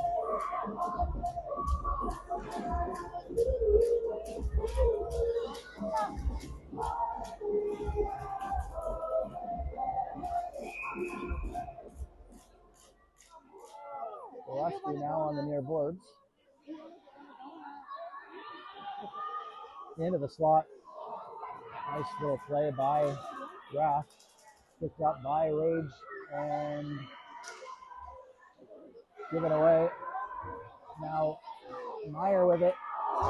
[SPEAKER 1] Gillespie now on the near boards. Into the slot. Nice little play by Rath. Picked up by Rage and given away. Now Meyer with it. I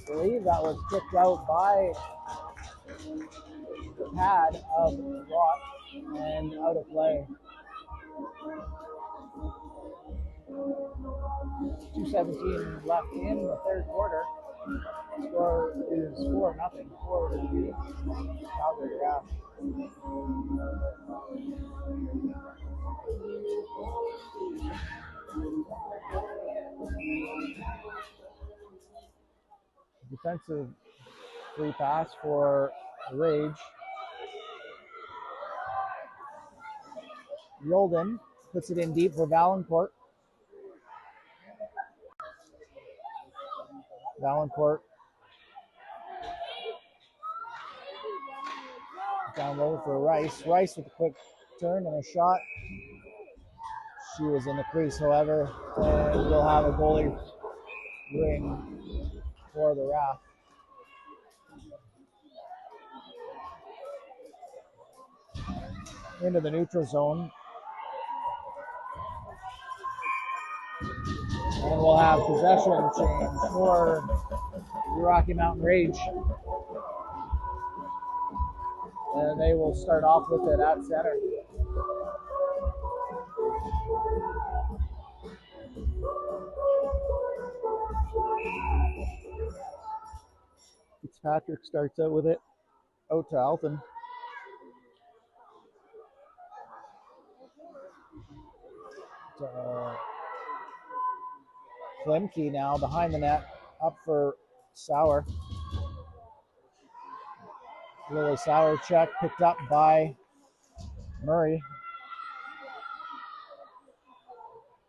[SPEAKER 1] believe that was kicked out by the pad of Roth and out of play. 2:17 left in the third quarter. Score is 4-0 for the Calgary Rath. Defensive free pass for Rage. Yolden puts it in deep for Valancourt. Valancourt down low for Rice. Rice with a quick turn and a shot. She was in the crease, however, and we'll have a goalie ring for the Rath. Into the neutral zone. And we'll have possession change for the Rocky Mountain Rage. And they will start off with it at center. Fitzpatrick starts out with it. Out to Alton. Klemke now behind the net, up for Sauer. Lily Sauer check picked up by Murray.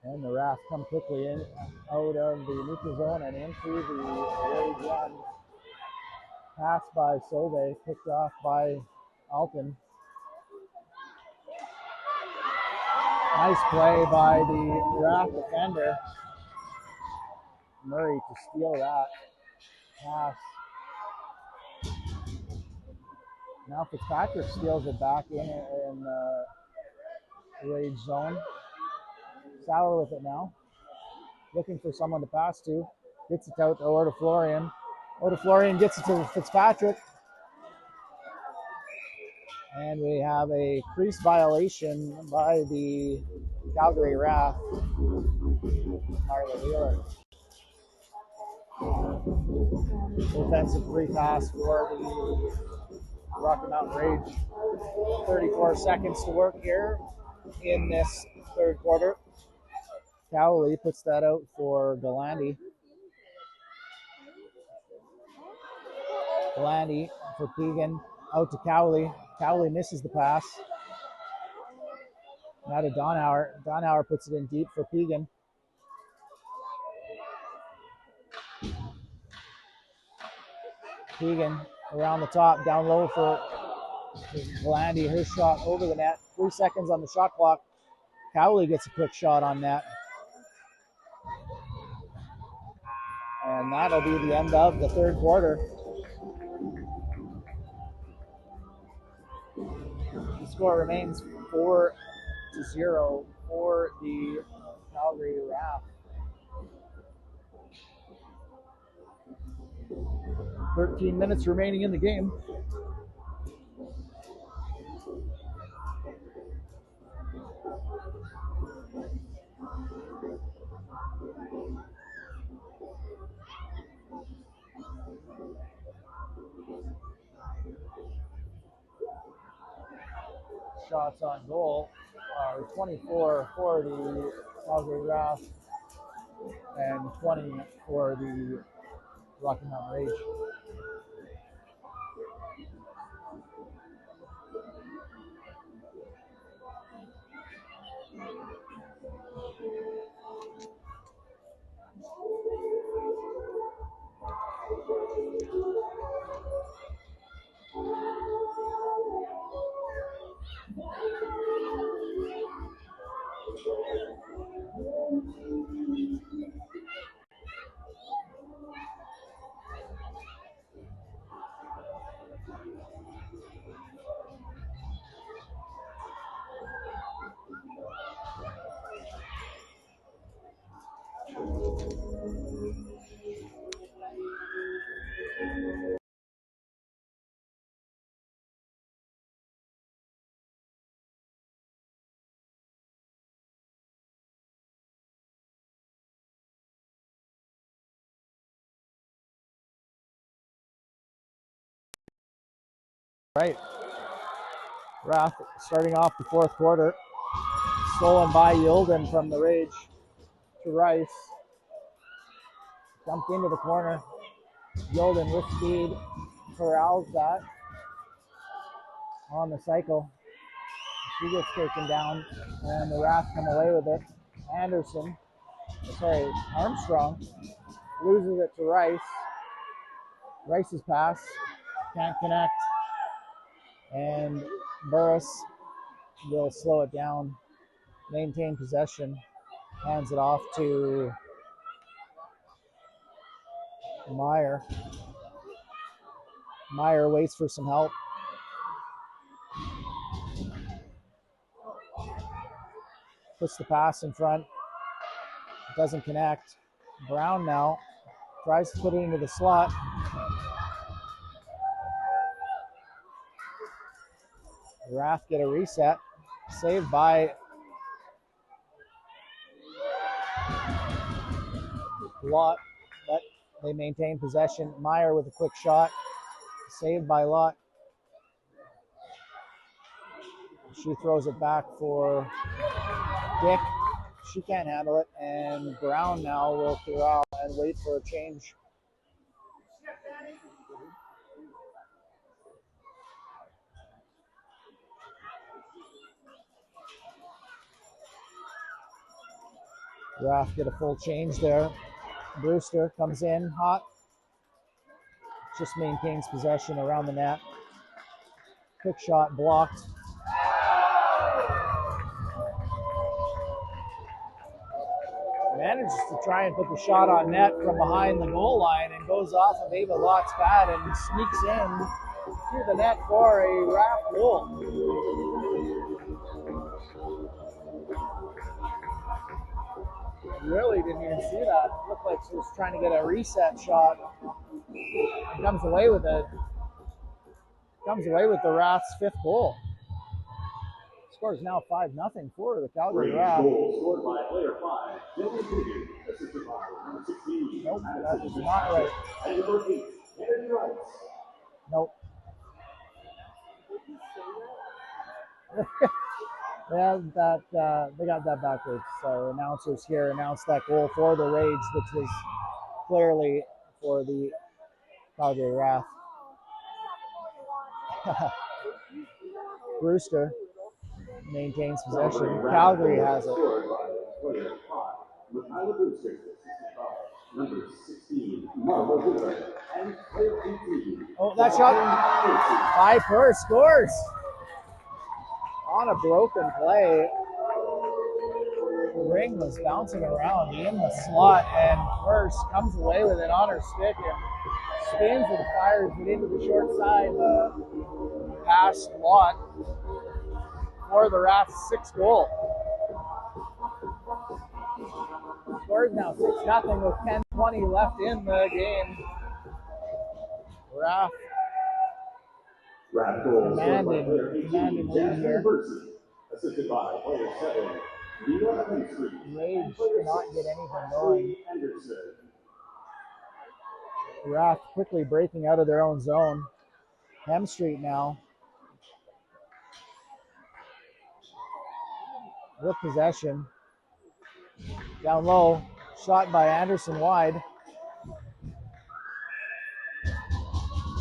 [SPEAKER 1] And the Rath come quickly in, out of the neutral zone and into the Rage run. Pass by Solvay, picked off by Alton. Nice play by the Rath defender. Murray to steal that pass. Now Fitzpatrick steals it back in the Rage zone. Sauer with it now. Looking for someone to pass to. Gets it out to Orta Florian. Orta Florian gets it to Fitzpatrick. And we have a crease violation by the Calgary Rath, Marla Wheeler. Defensive free pass for the Rocky Mountain Rage. 34 seconds to work here in this third quarter. Cowley puts that out for Galandi. Galandi for Keegan. Out to Cowley. Cowley misses the pass. Now to Donauer. Donauer puts it in deep for Keegan. Keegan around the top, down low for Galandi. His shot over the net. 3 seconds on the shot clock. Cowley gets a quick shot on net. And that'll be the end of the third quarter. The score remains 4-0 for the Calgary Rath. 13 minutes remaining in the game. Shots on goal are 24 for the Calgary Rath and 20 for the Rocky Mountain Rage. Right. Rath starting off the fourth quarter. Stolen by Yilden from the Rage to Rice. Dumped into the corner. Yilden with speed corrals that on the cycle. She gets taken down and the Rath come away with it. Armstrong loses it to Rice. Rice's pass can't connect. And Burris will slow it down, maintain possession, hands it off to Meyer. Meyer waits for some help. Puts the pass in front. Doesn't connect. Brown now tries to put it into the slot. Rath get a reset. Saved by Lott, but they maintain possession. Meyer with a quick shot. Saved by Lott. She throws it back for Dick. She can't handle it, and Brown now will corral and wait for a change. Rath get a full change there. Brewster comes in hot. Just maintains possession around the net. Quick shot blocked. Manages to try and put the shot on net from behind the goal line and goes off of Ava Lott's pad and sneaks in through the net for a Rath goal. Really didn't even see that. Looked like she was trying to get a reset shot. And comes away with it. Comes away with the Rath's fifth goal. Score is now 5-0 for the Calgary
[SPEAKER 2] Great
[SPEAKER 1] Rath.
[SPEAKER 2] goal scored by player 5, Dylan Higgins, assisted by number 16.
[SPEAKER 1] Nope, that is not right.
[SPEAKER 2] And number 8, Kennedy Rice.
[SPEAKER 1] Nope. Yeah, they got that backwards. So announcers here announced that goal for the Rage, which was clearly for the Calgary Rath. Brewster maintains possession. Calgary has it. Oh, that shot by Purr scores on a broken play. The ring was bouncing around in the slot, and Purr comes away with it on her stick and spins and fires it into the short side past lot for the Rath's 6th goal. Score's now 6-0 with 10:20 left in the game. Rath commanding lead here.
[SPEAKER 2] Assisted by player 7, Leah Hemstreet.
[SPEAKER 1] Rage cannot get anything going. Rath quickly breaking out of their own zone. Hemstreet now with possession. Down low, shot by Anderson wide.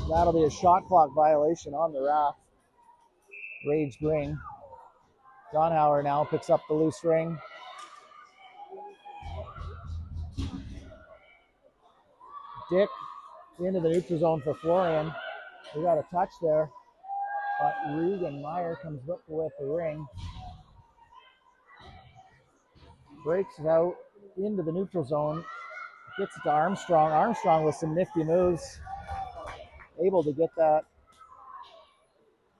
[SPEAKER 1] That'll be a shot clock violation on the Rath. Rage bring. Donauer now picks up the loose ring. Dick into the neutral zone for Florian. We got a touch there, but Regan Meyer comes up with the ring. Breaks it out into the neutral zone. Gets it to Armstrong. Armstrong with some nifty moves. Able to get that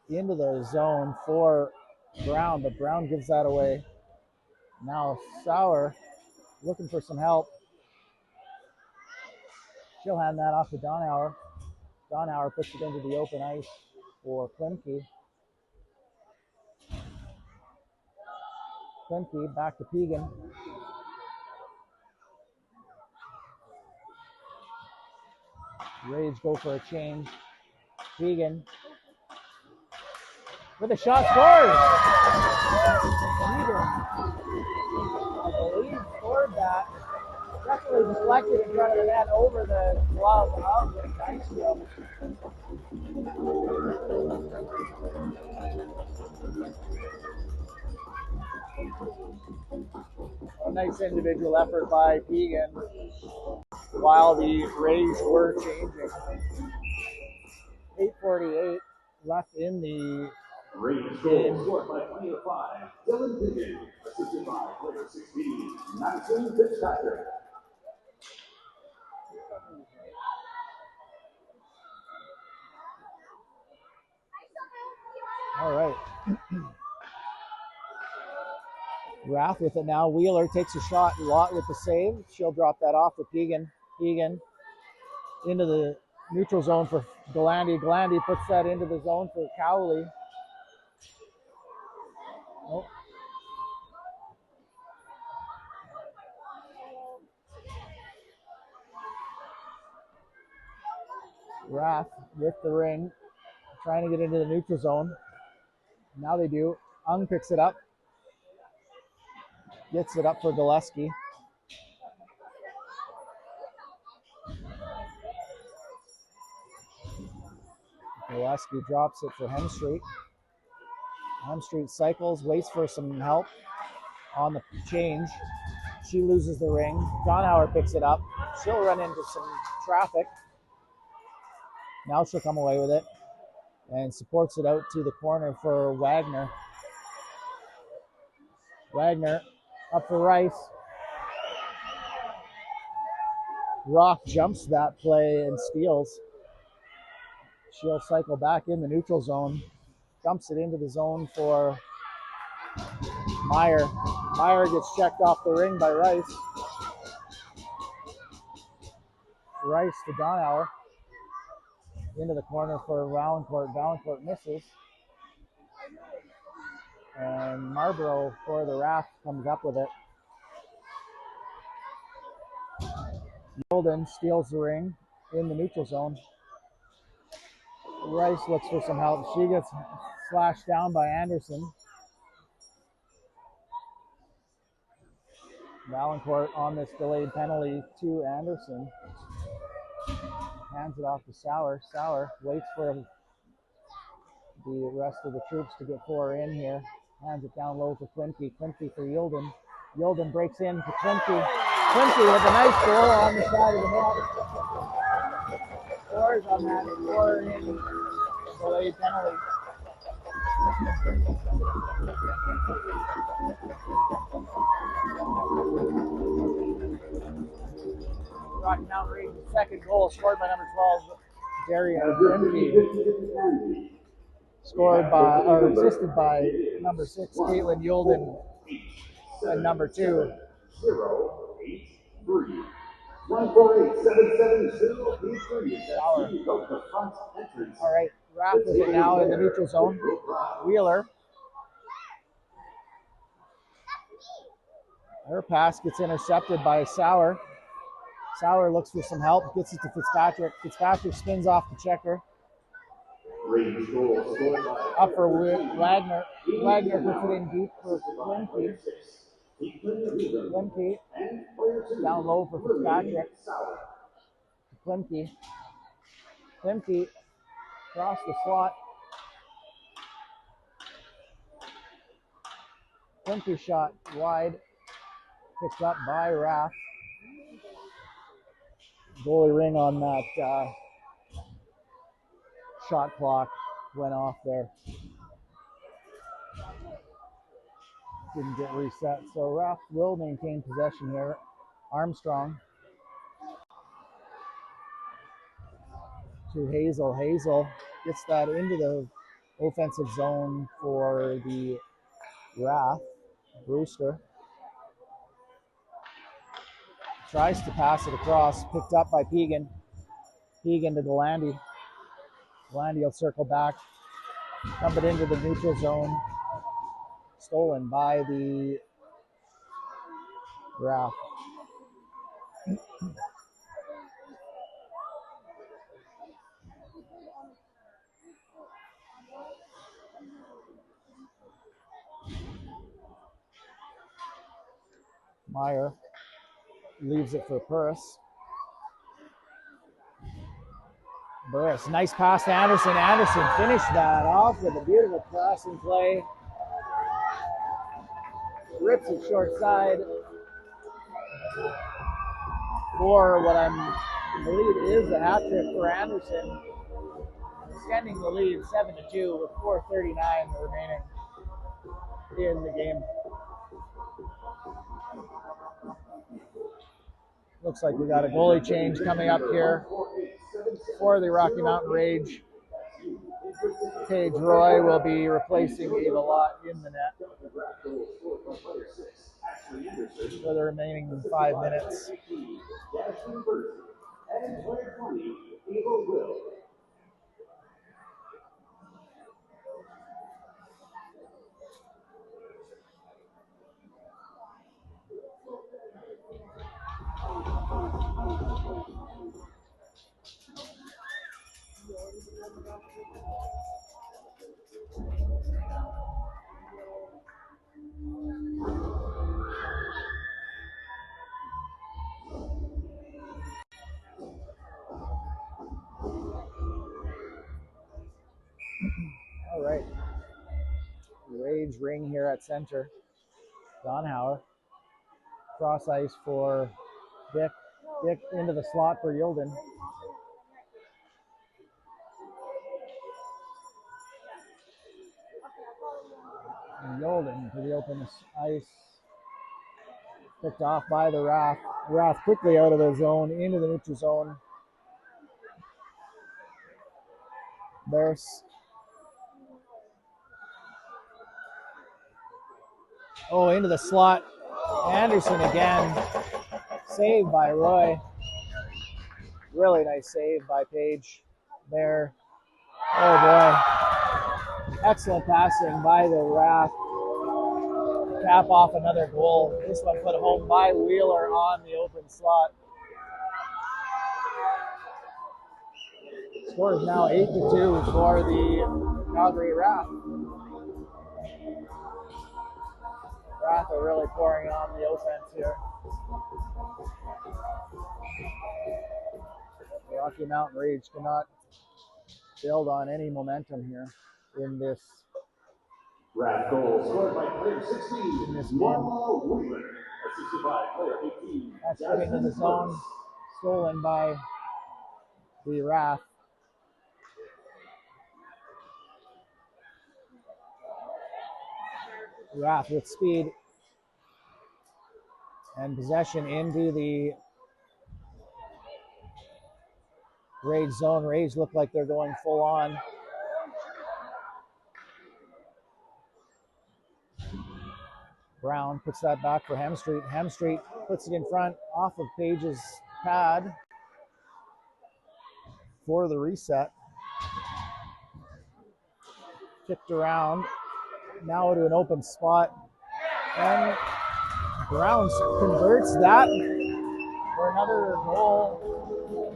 [SPEAKER 1] into the zone for Brown, but Brown gives that away. Now Sauer looking for some help. She'll hand that off to Donauer. Donauer puts it into the open ice for Klimke. Klimke back to Pegan. Rage go for a change. Pegan with a shot, scores! Pegan, I believe, scored that. Definitely deflected in front of the net over the glove of the Dykstrom. A nice individual effort by Pegan while the Rays were changing. 8:48 left in the game.
[SPEAKER 2] Scored by player 5, Dylan Higgins, assisted by player 16, Madison Fitzpatrick.
[SPEAKER 1] All right. Rath with it now. Wheeler takes a shot. Lott with the save. She'll drop that off to Pegan. Pegan into the neutral zone for Galandi. Galandi puts that into the zone for Cowley. Nope. Rath with the ring, trying to get into the neutral zone. Now they do. Ung picks it up. Gets it up for Gillespie. Gillespie drops it for Hemstreet. Hemstreet cycles, waits for some help on the change. She loses the ring. Donauer picks it up. She'll run into some traffic. Now she'll come away with it and supports it out to the corner for Wagner. Wagner up for Rice. Roth jumps that play and steals. She'll cycle back in the neutral zone. Dumps it into the zone for Meyer. Meyer gets checked off the ring by Rice. Rice to Donauer. Into the corner for Valancourt. Valancourt misses. And Marlborough for the Rath comes up with it. Golden steals the ring in the neutral zone. Rice looks for some help. She gets slashed down by Anderson. Valancourt on this delayed penalty to Anderson. Hands it off to Sauer. Sauer waits for the rest of the troops to get 4 in here. Hands it down low to Klimke. Klimke for Yilden. Yilden breaks in to Klimke. Klimke with a nice goal on the side of the net. Scores on that 4 in delayed penalty. Rocky Mountain Range's second goal scored by number 12, Darian Klimke. Scored by, or assisted by number 6, Caitlin Yulden, and number 2.
[SPEAKER 2] 083 148-770-83.
[SPEAKER 1] All right, Rath is it now in the neutral zone. Wheeler. Her pass gets intercepted by Sauer. Sauer looks for some help, gets it to Fitzpatrick. Fitzpatrick spins off the checker. Up for Wagner. Wagner puts it in deep for Klimke. Klimke down low for Fitzpatrick. Klimke. Klimke across the slot. Klimke shot wide. Picked up by Rath. Goalie ring on that shot clock went off there. Didn't get reset. So Rath will maintain possession here. Armstrong to Hazel. Hazel gets that into the offensive zone for the Rath. Brewster tries to pass it across, picked up by Pegan. Pegan to Delandy. Delandy will circle back, dump it into the neutral zone. Stolen by the Rath. Meyer leaves it for Burris. Burris, nice pass to Anderson. Anderson finished that off with a beautiful crossing play. Rips it short side for what I believe is a hat trick for Anderson. Extending the lead 7-2 with 4:39 remaining in the game. Looks like we got a goalie change coming up here for the Rocky Mountain Rage. Paige Roy will be replacing Ava Lott in the net for the remaining 5 minutes. All right. Rage ring here at center. Donhauer. Cross ice for Dick. Dick into the slot for Yilden. And Yilden to the open ice. Picked off by the Rath. Rath quickly out of the zone, into the neutral zone. There's into the slot. Anderson again. Saved by Roy. Really nice save by Paige there. Oh boy. Excellent passing by the Rath. cap off another goal. This one put home by Wheeler on the open slot. Score is now 8-2 for the Calgary Rath. Rath are really pouring on the offense here. The Rocky Mountain Rage cannot build on any momentum here in this.
[SPEAKER 2] Rath goal scored by player 16,
[SPEAKER 1] In this game.
[SPEAKER 2] Wheeler, assisted by player 18.
[SPEAKER 1] That's put into the zone, stolen by the Rath. Rath with speed and possession into the Rage zone. Rage look like they're going full on. Brown puts that back for Hemstreet. Hemstreet puts it in front off of Page's pad for the reset. Kicked around. Now to an open spot. And Brown converts that for another goal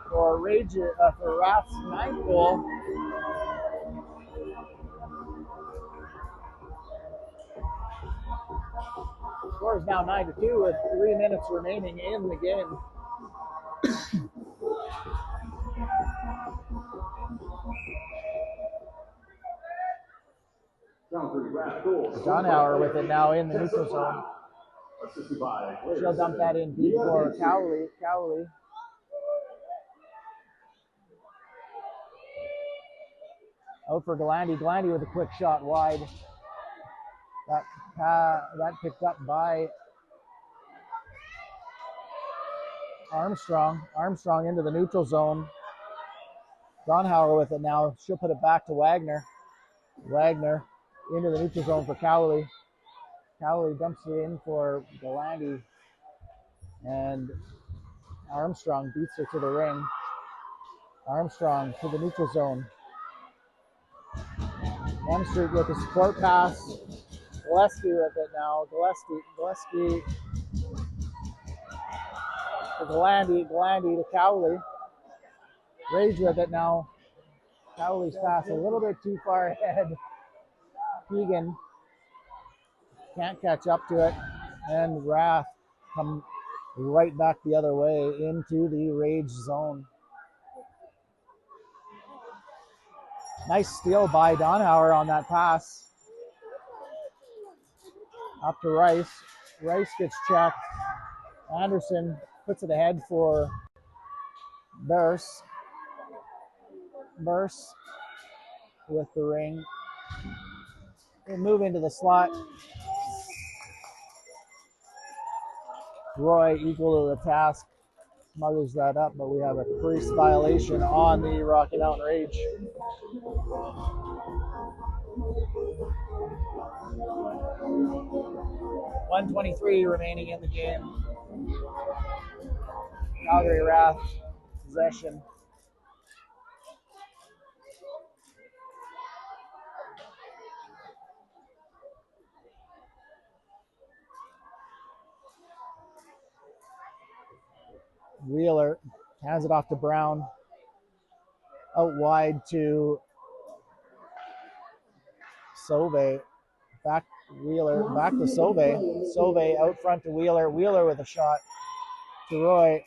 [SPEAKER 1] for Rage, for Rath's 9th goal. Score is now 9-2 with 3 minutes remaining in the game. Donauer with it now in the neutral zone. She'll dump that in deep for Cowley. Out for Galandi. Galandi with a quick shot wide. That picked up by Armstrong. Armstrong into the neutral zone. Donauer with it now. She'll put it back to Wagner. Wagner into the neutral zone for Cowley. Cowley dumps it in for Galandi. And Armstrong beats her to the ring. Armstrong to the neutral zone. Hemstreet with the support pass. Gillespie with it now. Gillespie to Galandi to Cowley. Rage with it now. Cowley's pass a little bit too far ahead. Keegan can't catch up to it. And Rath come right back the other way into the Rage zone. Nice steal by Donauer on that pass. Up to Rice. Rice gets checked. Anderson puts it ahead for Burse. Burse with the ring. We'll move into the slot. Roy equal to the task. Smothers that up, but we have a crease violation on the Rocky Mountain Rage. .123 remaining in the game. Calgary Rath possession. Wheeler hands it off to Brown. Out wide to Sauve. Back Wheeler, back to Sauve. Sauve out front to Wheeler. Wheeler with a shot to Roy.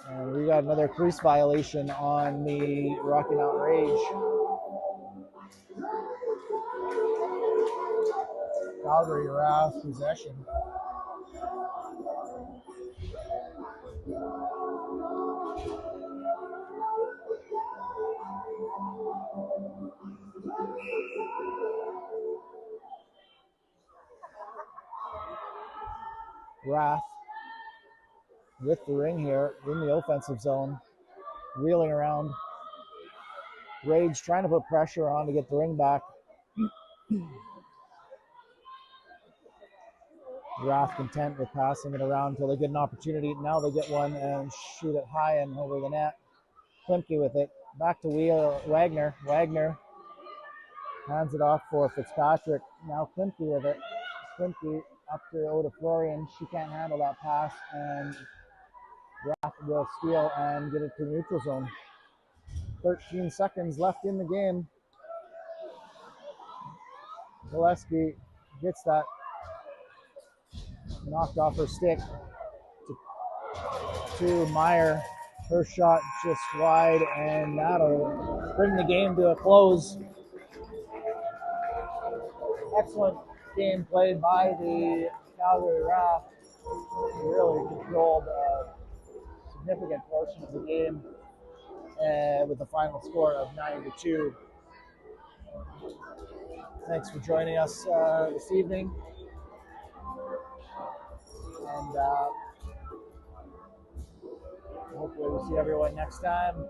[SPEAKER 1] And we got another crease violation on the Rocky Mountain Rage. Calgary Rath possession. Rath with the ring here in the offensive zone, wheeling around. Rage trying to put pressure on to get the ring back. Rath content with passing it around until they get an opportunity. Now they get one and shoot it high and over the net. Klimke with it. Back to Wagner. Wagner Hands it off for Fitzpatrick. Now Klimke with it. Klimke up to Oda Florian. She can't handle that pass, and Rath will steal and get it to neutral zone. 13 seconds left in the game. Gillespie gets that knocked off her stick to Meyer. Her shot just wide, and that'll bring the game to a close. Excellent game played by the Calgary Rath. They really controlled a significant portion of the game with a final score of 9-2. Thanks for joining us this evening. And hopefully we'll see everyone next time.